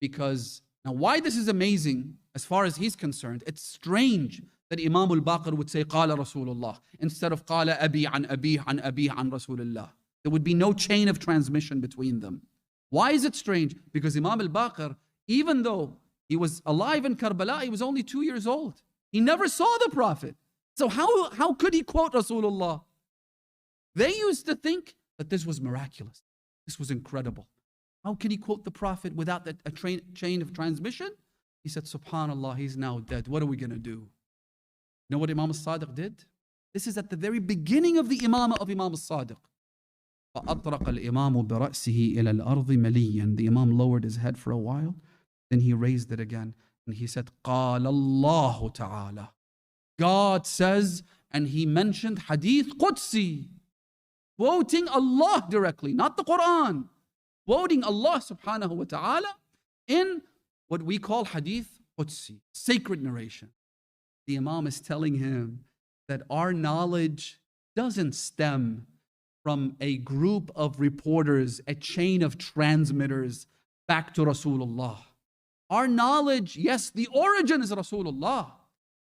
Because, now why this is amazing, as far as he's concerned, it's strange that Imam al-Baqir would say قَالَ رَسُولُ اللَّهِ instead of قَالَ أَبِي عَنْ أَبِيهِ عَنْ أَبِيهِ عَنْ رَسُولِ اللَّهِ. There would be no chain of transmission between them. Why is it strange? Because Imam al-Baqir, even though he was alive in Karbala, he was only 2 years old. He never saw the Prophet. So how could he quote Rasulullah? They used to think that this was miraculous. This was incredible. How can he quote the Prophet without a chain of transmission? He said, Subhanallah, he's now dead. What are we going to do? You know what Imam al-Sadiq did? This is at the very beginning of the Imamah of Imam al-Sadiq. فَأَطْرَقَ الْإِمَامُ بِرَأْسِهِ إِلَى الْأَرْضِ مَلِيًّا. The Imam lowered his head for a while, then he raised it again, and he said, قَالَ اللَّهُ تَعَالَى. God says, and he mentioned Hadith Qudsi, quoting Allah directly, not the Quran, quoting Allah subhanahu wa ta'ala in what we call Hadith Qudsi, sacred narration. The Imam is telling him that our knowledge doesn't stem from a group of reporters, a chain of transmitters back to Rasulullah. Our knowledge, yes, the origin is Rasulullah.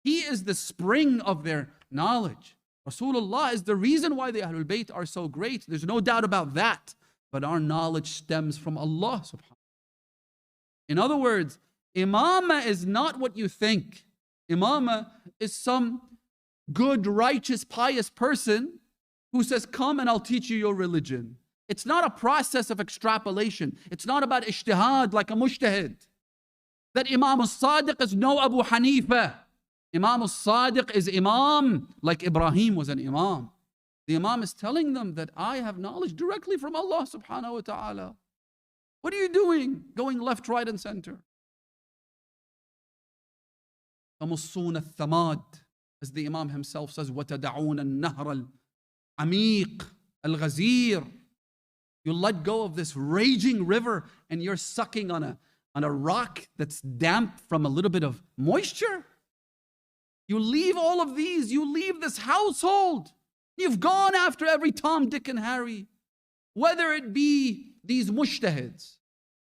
He is the spring of their knowledge. Rasulullah is the reason why the Ahlul Bayt are so great. There's no doubt about that. But our knowledge stems from Allah subhanahu wa ta'ala. In other words, Imamah is not what you think. Imamah is some good, righteous, pious person who says, come and I'll teach you your religion. It's not a process of extrapolation. It's not about ijtihad like a mujtahid. That Imam al-Sadiq is no Abu Hanifa. Imam al-Sadiq is Imam like Ibrahim was an Imam. The Imam is telling them that I have knowledge directly from Allah subhanahu wa ta'ala. What are you doing? Going left, right, and center. تَمُصُّونَ الثَّمَادِ, as the Imam himself says, وَتَدَعُونَ النَّهْرَ الْعَمِيقِ الْغَزِيرِ. You let go of this raging river and you're sucking on a rock that's damp from a little bit of moisture. You leave all of these. You leave this household. You've gone after every Tom, Dick, and Harry. Whether it be these mujtahids,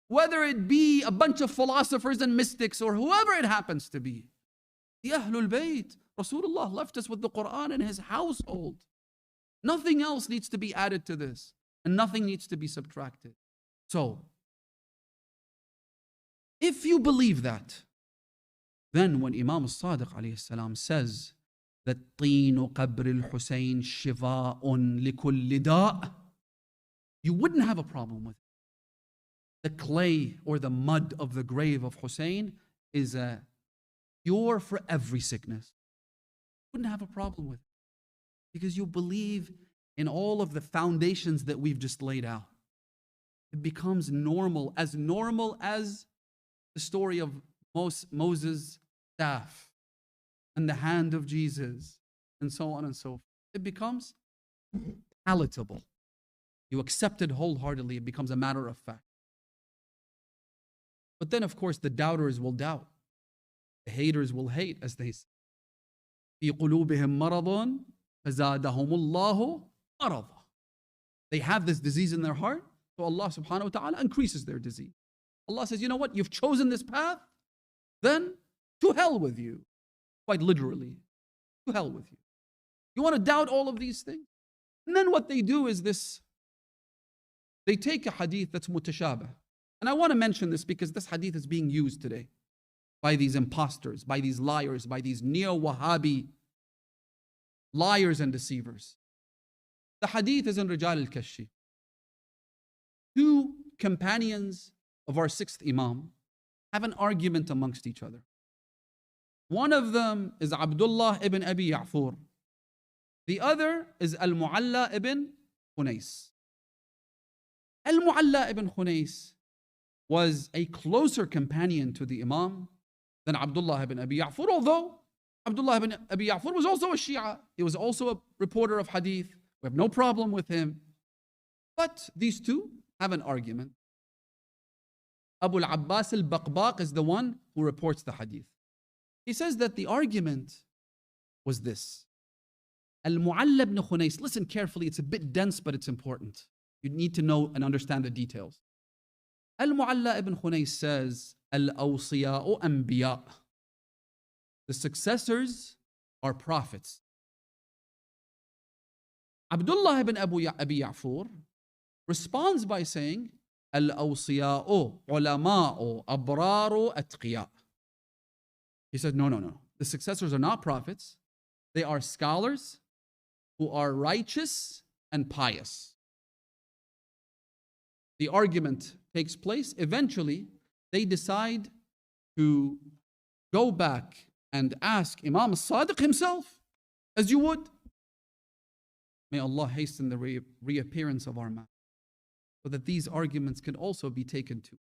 whether it be a bunch of philosophers and mystics, or whoever it happens to be. The Ahlul Bayt, Rasulullah left us with the Quran in his household. Nothing else needs to be added to this, and nothing needs to be subtracted. So, if you believe that, then when Imam al-Sadiq alayhi salam says that طين قبر الحسين شفاء لكل داء, you wouldn't have a problem with it. The clay or the mud of the grave of Hussein is a cure for every sickness. You wouldn't have a problem with it because you believe in all of the foundations that we've just laid out. It becomes normal as the story of Moses' staff and the hand of Jesus and so on and so forth. It becomes palatable. You accept it wholeheartedly. It becomes a matter of fact. But then, of course, the doubters will doubt. The haters will hate, as they say. في قلوبهم مرض فزادهم الله مرضا. They have this disease in their heart, so Allah subhanahu wa ta'ala increases their disease. Allah says, you know what? You've chosen this path, then to hell with you. Quite literally, to hell with you. You want to doubt all of these things? And then what they do is this. They take a hadith that's mutashabah. And I want to mention this because this hadith is being used today by these imposters, by these liars, by these neo-Wahhabi liars and deceivers. The hadith is in Rijal al-Kashi. Two companions of our sixth Imam have an argument amongst each other. One of them is Abdullah ibn Abi Ya'fur. The other is Al-Mu'alla ibn Khunais. Al-Mu'alla ibn Khunais was a closer companion to the Imam than Abdullah ibn Abi Ya'fur, although Abdullah ibn Abi Ya'fur was also a Shia. He was also a reporter of hadith. We have no problem with him. But these two have an argument. Abu al-Abbas al-Baqbaq is the one who reports the hadith. He says that the argument was this. Al-Mu'alla ibn Khunais, listen carefully, it's a bit dense, but it's important. You need to know and understand the details. Al-Mu'alla ibn Khunais says, Al-Awsiya'u Anbiya. The successors are prophets. Abdullah ibn Abi Ya'fur responds by saying, Al-Awsiya'u Ulama'u Abraru Atqiya. He said, no. The successors are not prophets. They are scholars who are righteous and pious. The argument takes place, eventually they decide to go back and ask Imam al-Sadiq himself, as you would. May Allah hasten the reappearance of our Master, so that these arguments can also be taken to,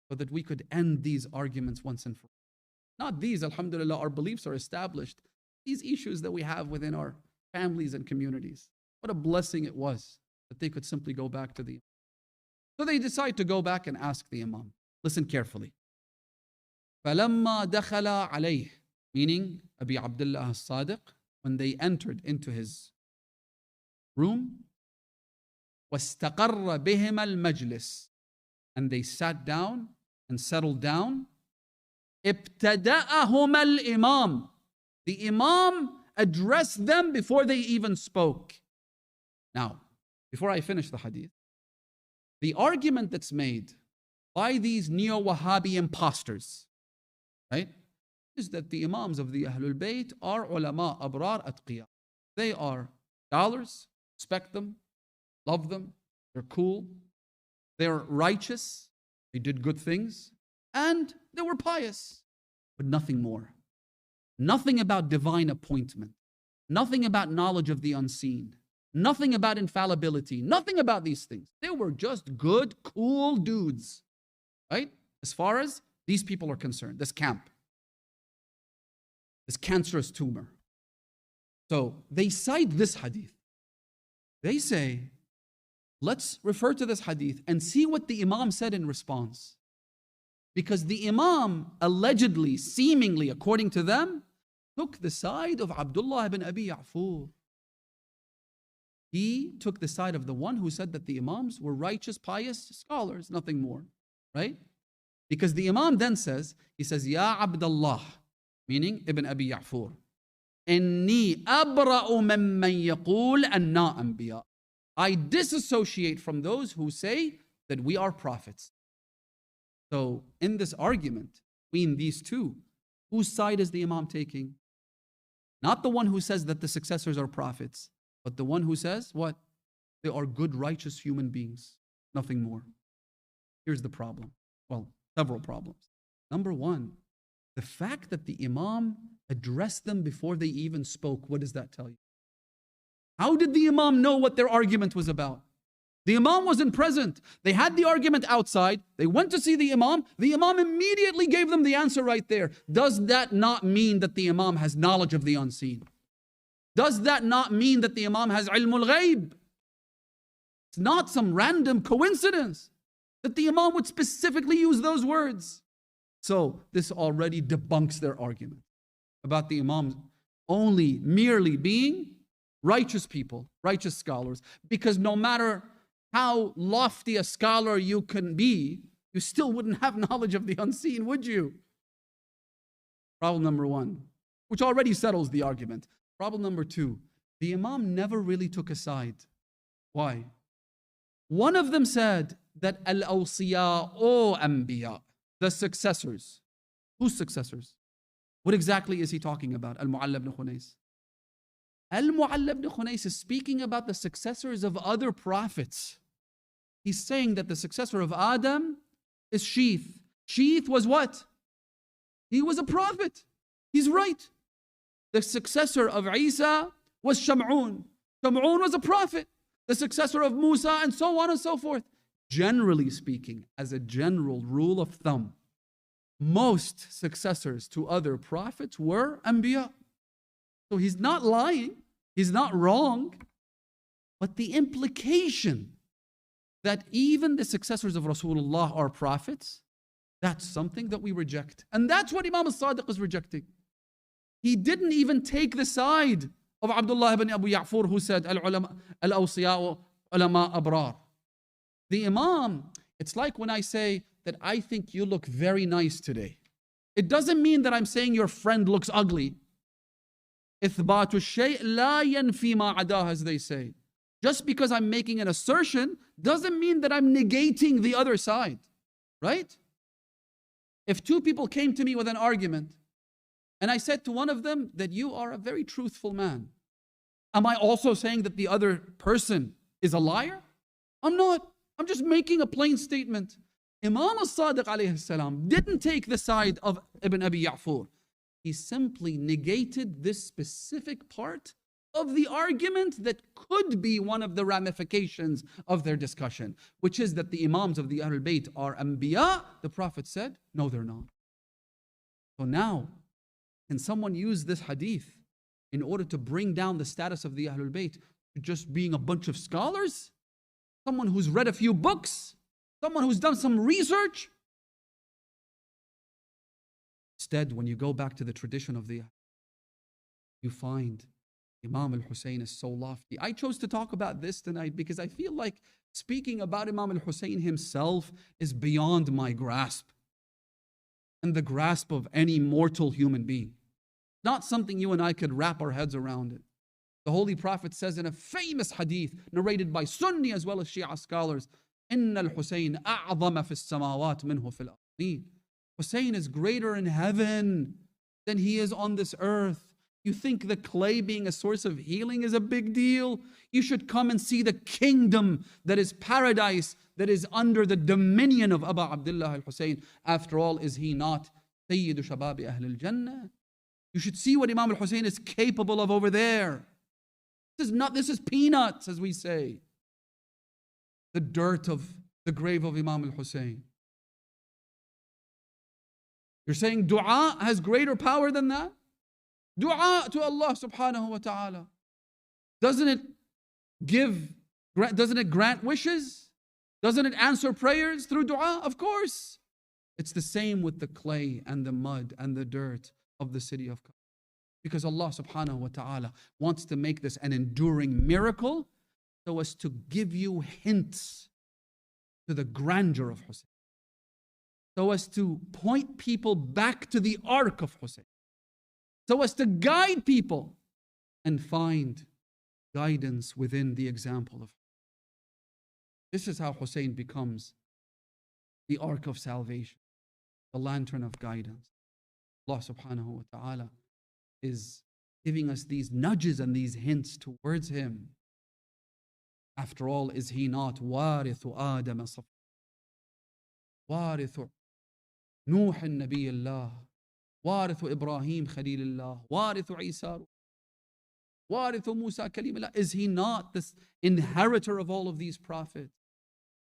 so that we could end these arguments once and for all. Not these, alhamdulillah, our beliefs are established. These issues that we have within our families and communities. What a blessing it was that they could simply go back to the Imam. So they decide to go back and ask the Imam. Listen carefully. فَلَمَّا دَخَلَ عَلَيْهِ, meaning Abi Abdullah al-Sadiq, when they entered into his room, وَاسْتَقَرَّ بِهِمَ الْمَجْلِسِ, and they sat down and settled down, ابْتَدَأَهُمَ الْإِمَامِ, the Imam addressed them before they even spoke. Now, before I finish the hadith, the argument that's made by these neo-Wahhabi imposters, right, is that the Imams of the Ahlul Bayt are ulama, abrar, atqiya. They are scholars, respect them, love them, they're cool, they're righteous, they did good things, and they were pious, but nothing more. Nothing about divine appointment, nothing about knowledge of the unseen, nothing about infallibility, nothing about these things. They were just good, cool dudes, right? As far as these people are concerned, this camp, this cancerous tumor. So they cite this hadith. They say, let's refer to this hadith and see what the Imam said in response. Because the Imam allegedly, seemingly, according to them, took the side of Abdullah ibn Abi Ya'fur. He took the side of the one who said that the Imams were righteous, pious scholars, nothing more, right? Because the Imam then says, he says, Ya Abdullah, meaning Ibn Abi Ya'fur, Inni abra'u mimman yaqul anna anbiya. I disassociate from those who say that we are prophets. So in this argument between these two, whose side is the Imam taking? Not the one who says that the successors are prophets, but the one who says what? They are good, righteous human beings, nothing more. Here's the problem. Well, several problems. Number one, the fact that the Imam addressed them before they even spoke, what does that tell you? How did the Imam know what their argument was about? The Imam wasn't present. They had the argument outside. They went to see the Imam. The Imam immediately gave them the answer right there. Does that not mean that the Imam has knowledge of the unseen? Does that not mean that the Imam has ilmul ghaib? It's not some random coincidence that the Imam would specifically use those words. So this already debunks their argument about the Imams only merely being righteous people, righteous scholars, because no matter how lofty a scholar you can be, you still wouldn't have knowledge of the unseen, would you? Problem number one, which already settles the argument. Problem number two, the Imam never really took a side. Why? One of them said that al-awsiya'u anbiya, the successors. Whose successors? What exactly is he talking about? Al-Mu'alla ibn Khunais. Al-Mu'alla ibn Khunais is speaking about the successors of other prophets. He's saying that the successor of Adam is Sheeth. Sheeth was what? He was a prophet. He's right. The successor of Isa was Sham'un. Sham'un was a prophet. The successor of Musa, and so on and so forth. Generally speaking, as a general rule of thumb, most successors to other prophets were Anbiya. So he's not lying. He's not wrong. But the implication that even the successors of Rasulullah are prophets, that's something that we reject. And that's what Imam al-Sadiq is rejecting. He didn't even take the side of Abdullah ibn Abu Ya'fur, who said, Al-awsiya'u ulama abrar. The Imam, it's like when I say that I think you look very nice today. It doesn't mean that I'm saying your friend looks ugly. إثبات الشيء لا ينفي ما عداه, as they say. Just because I'm making an assertion doesn't mean that I'm negating the other side, right? If two people came to me with an argument and I said to one of them that you are a very truthful man, am I also saying that the other person is a liar? I'm not. I'm just making a plain statement. Imam al-Sadiq alayhi salam didn't take the side of Ibn Abi Ya'fur. He simply negated this specific part of the argument that could be one of the ramifications of their discussion, which is that the Imams of the Ahlul Bayt are Anbiya. The Prophet said, no, they're not. So now, can someone use this hadith in order to bring down the status of the Ahlul Bayt to just being a bunch of scholars? Someone who's read a few books? Someone who's done some research? Instead, when you go back to the tradition of the, you find Imam al-Hussein is so lofty. I chose to talk about this tonight because I feel like speaking about Imam al-Hussein himself is beyond my grasp and the grasp of any mortal human being. Not something you and I could wrap our heads around it. The Holy Prophet says in a famous hadith narrated by Sunni as well as Shia scholars, إِنَّ الْحُسَيْنَ أَعْظَمَ فِي السَّمَاوَاتِ مِنْهُ فِي الْأَرْضِينَ. Hussein is greater in heaven than he is on this earth. You think the clay being a source of healing is a big deal? You should come and see the kingdom that is paradise, that is under the dominion of Abu Abdullah al-Hussein. After all, is he not Sayyidu Shababi Ahl al-Jannah? You should see what Imam al-Hussein is capable of over there. This is peanuts, as we say. The dirt of the grave of Imam al-Hussein. You're saying dua has greater power than that? Dua to Allah subhanahu wa ta'ala. Doesn't it grant wishes? Doesn't it answer prayers through dua? Of course. It's the same with the clay and the mud and the dirt of the city of Karbala. Because Allah subhanahu wa ta'ala wants to make this an enduring miracle so as to give you hints to the grandeur of Hussein. So as to point people back to the ark of Hussein. So as to guide people and find guidance within the example of Hussein. This is how Hussein becomes the ark of salvation, the lantern of guidance. Allah subhanahu wa ta'ala is giving us these nudges and these hints towards him. After all, is he not warithu Adam Safa, warithu Nuh Nabiyullah, warithu Ibrahim Khalilullah, warithu Isa, warithu Musa Kalimullah? Is he not this inheritor of all of these prophets?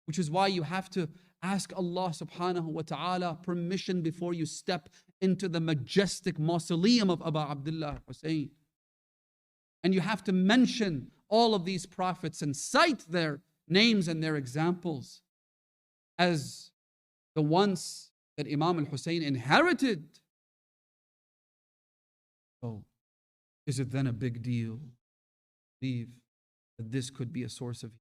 Which is why you have to ask Allah subhanahu wa ta'ala permission before you step into the majestic mausoleum of Abu Abdullah Hussein. And you have to mention all of these prophets and cite their names and their examples as the ones that Imam al-Hussein inherited. So, is it then a big deal to believe that this could be a source of healing?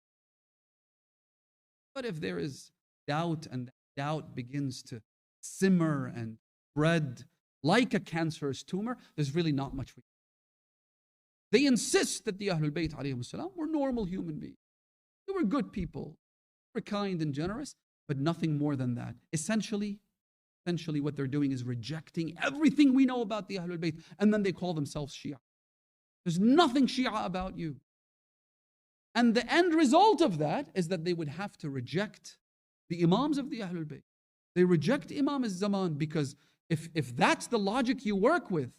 But if there is doubt and doubt begins to simmer and spread like a cancerous tumor, there's really not much we can do. They insist that the Ahlul Bayt alayhim salam were normal human beings. They were good people, they were kind and generous, but nothing more than that. Essentially what they're doing is rejecting everything we know about the Ahlul Bayt, and then they call themselves Shia. There's nothing Shia about you. And the end result of that is that they would have to reject the Imams of the Ahlul Bayt. They reject Imam al-Zaman because if that's the logic you work with,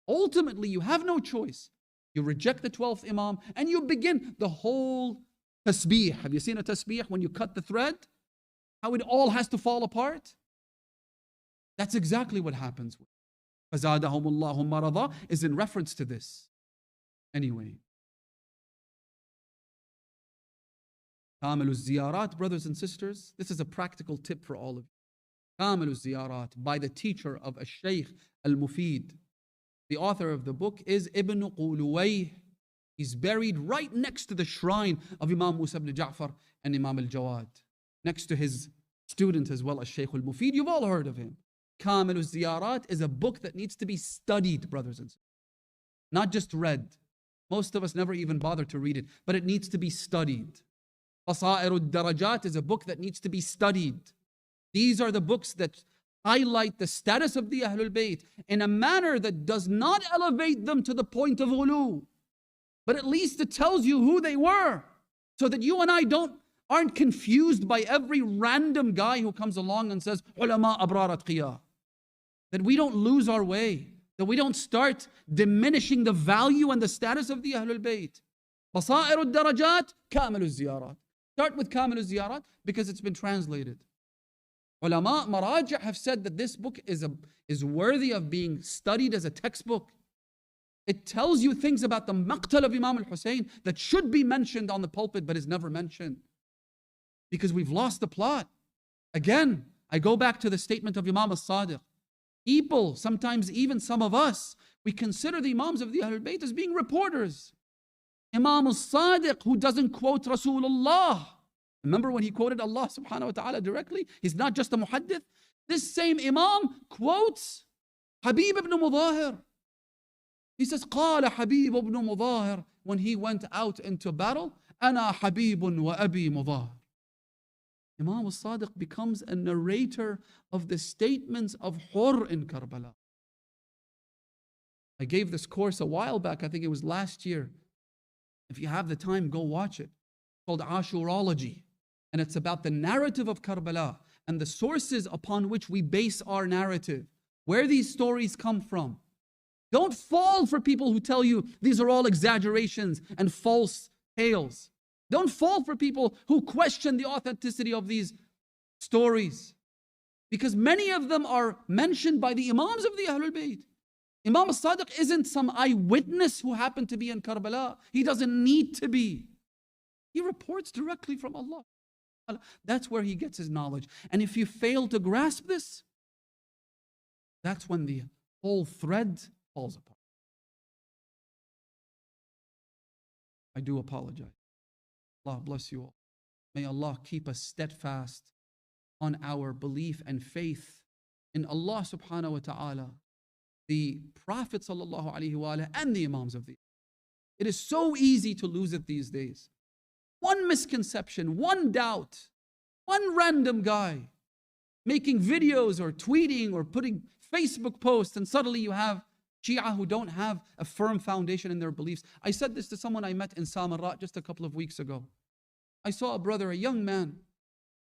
ultimately you have no choice. You reject the 12th Imam and you begin the whole tasbih. Have you seen a tasbih when you cut the thread? How it all has to fall apart? That's exactly what happens. فَزَادَهُمُ اللَّهُ مَرَضًا is in reference to this. Anyway. Kamilu ziyarat, brothers and sisters, this is a practical tip for all of you. Kamilu ziyarat, by the teacher of Al-Shaykh Al-Mufid. The author of the book is Ibn Quluwayh. He's buried right next to the shrine of Imam Musa ibn Ja'far and Imam Al-Jawad. Next to his student as well as Shaykh Al-Mufid. You've all heard of him. Kamilu ziyarat is a book that needs to be studied, brothers and sisters. Not just read. Most of us never even bother to read it, but it needs to be studied. Basairu Darajat is a book that needs to be studied. These are the books that highlight the status of the Ahlul Bayt in a manner that does not elevate them to the point of ulu, but at least it tells you who they were, so that you and I don't aren't confused by every random guy who comes along and says, ulama abrar atqiya. That we don't lose our way, that we don't start diminishing the value and the status of the Ahlul Bayt. Basa'ir al-darajat, kamil al-ziyarat. Start with kamil al-ziyarat because it's been translated. Ulama Maraja have said that this book is worthy of being studied as a textbook. It tells you things about the maqtal of Imam al-Hussein that should be mentioned on the pulpit but is never mentioned. Because we've lost the plot. Again, I go back to the statement of Imam al-Sadiq. People, sometimes even some of us, we consider the Imams of the Ahlul Bayt as being reporters. Imam al-Sadiq, who doesn't quote Rasulullah. Remember when he quoted Allah subhanahu wa ta'ala directly? He's not just a muhaddith. This same Imam quotes Habib ibn Mudahir. He says, قال Habib ibn Mudahir when he went out into battle, أنا حبيب وأبي مضاهر. Imam al-Sadiq becomes a narrator of the statements of Hur in Karbala. I gave this course a while back, I think it was last year. If you have the time, go watch it. It's called Ashurology. And it's about the narrative of Karbala and the sources upon which we base our narrative. Where these stories come from. Don't fall for people who tell you these are all exaggerations and false tales. Don't fall for people who question the authenticity of these stories. Because many of them are mentioned by the Imams of the Ahlul Bayt. Imam al-Sadiq isn't some eyewitness who happened to be in Karbala. He doesn't need to be. He reports directly from Allah. That's where he gets his knowledge. And if you fail to grasp this, that's when the whole thread falls apart. I do apologize. Allah bless you all. May Allah keep us steadfast on our belief and faith in Allah subhanahu wa ta'ala, the Prophet sallallahu alaihi wasallam, and the Imams of the. It is so easy to lose it these days. One misconception, one doubt, one random guy making videos or tweeting or putting Facebook posts, and suddenly you have Shia who don't have a firm foundation in their beliefs. I said this to someone I met in Samarra just a couple of weeks ago. I saw a brother, a young man.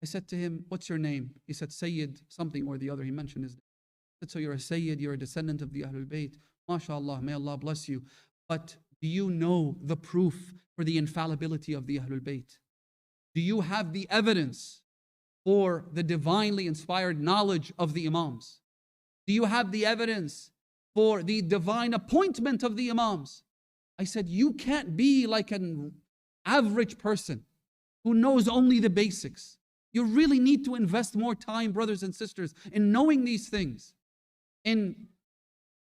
I said to him, what's your name? He said, Sayyid, something or the other. He mentioned his name. I said, so you're a Sayyid, you're a descendant of the Ahlul Bayt. MashaAllah, may Allah bless you. But do you know the proof for the infallibility of the Ahlul Bayt? Do you have the evidence for the divinely inspired knowledge of the Imams? Do you have the evidence for the divine appointment of the Imams? I said, you can't be like an average person who knows only the basics. You really need to invest more time, brothers and sisters, in knowing these things, in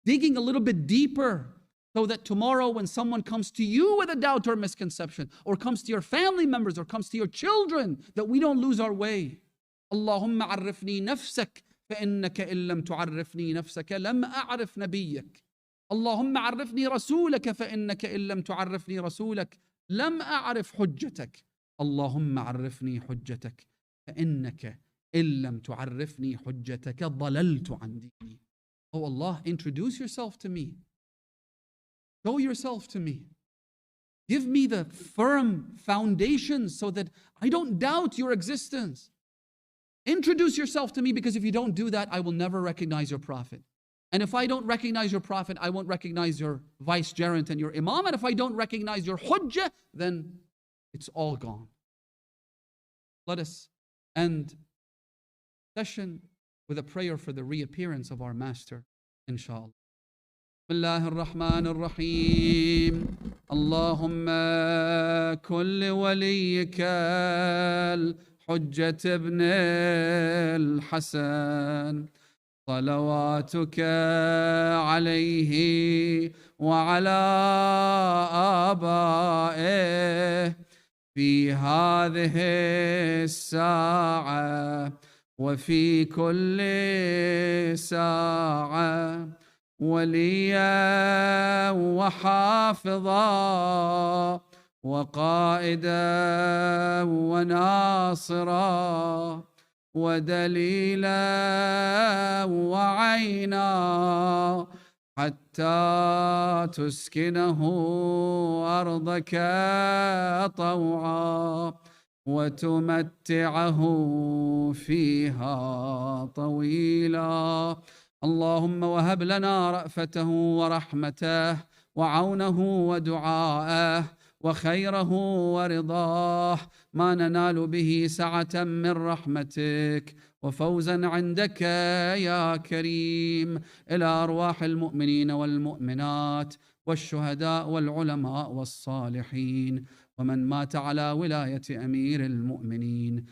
digging a little bit deeper, so that tomorrow when someone comes to you with a doubt or misconception, or comes to your family members, or comes to your children, that we don't lose our way. Allahumma arifni nafsak, فإنك إن لم تعرفني نفسك لم أعرف نبيك. اللهم عرفني رسولك فإنك إن لم تعرفني رسولك لم أعرف حجتك. اللهم عرفني حجتك فإنك إن لم تعرفني حجتك ضللت عن ديني. Oh Allah, introduce yourself to me. Show yourself to me. Give me the firm foundations so that I don't doubt your existence. Introduce yourself to me, because if you don't do that, I will never recognize your prophet. And if I don't recognize your prophet, I won't recognize your vicegerent and your imam. And if I don't recognize your hujjah, then it's all gone. Let us end session with a prayer for the reappearance of our master, inshallah. Bismillah ar-Rahman ar-Rahim. Allahumma kulli waliyika حجة ابن الحسن صلواتك عليه وعلى آبائه في هذه الساعة وفي كل ساعة وليا وحافظا وقائدا وناصرا ودليلا وعينا حتى تسكنه أرضك طوعا وتمتعه فيها طويلا. اللهم وهب لنا رأفته ورحمته وعونه ودعاءه وخيره ورضاه، ما ننال به سعة من رحمتك وفوزا عندك يا كريم. إلى أرواح المؤمنين والمؤمنات والشهداء والعلماء والصالحين ومن مات على ولاية أمير المؤمنين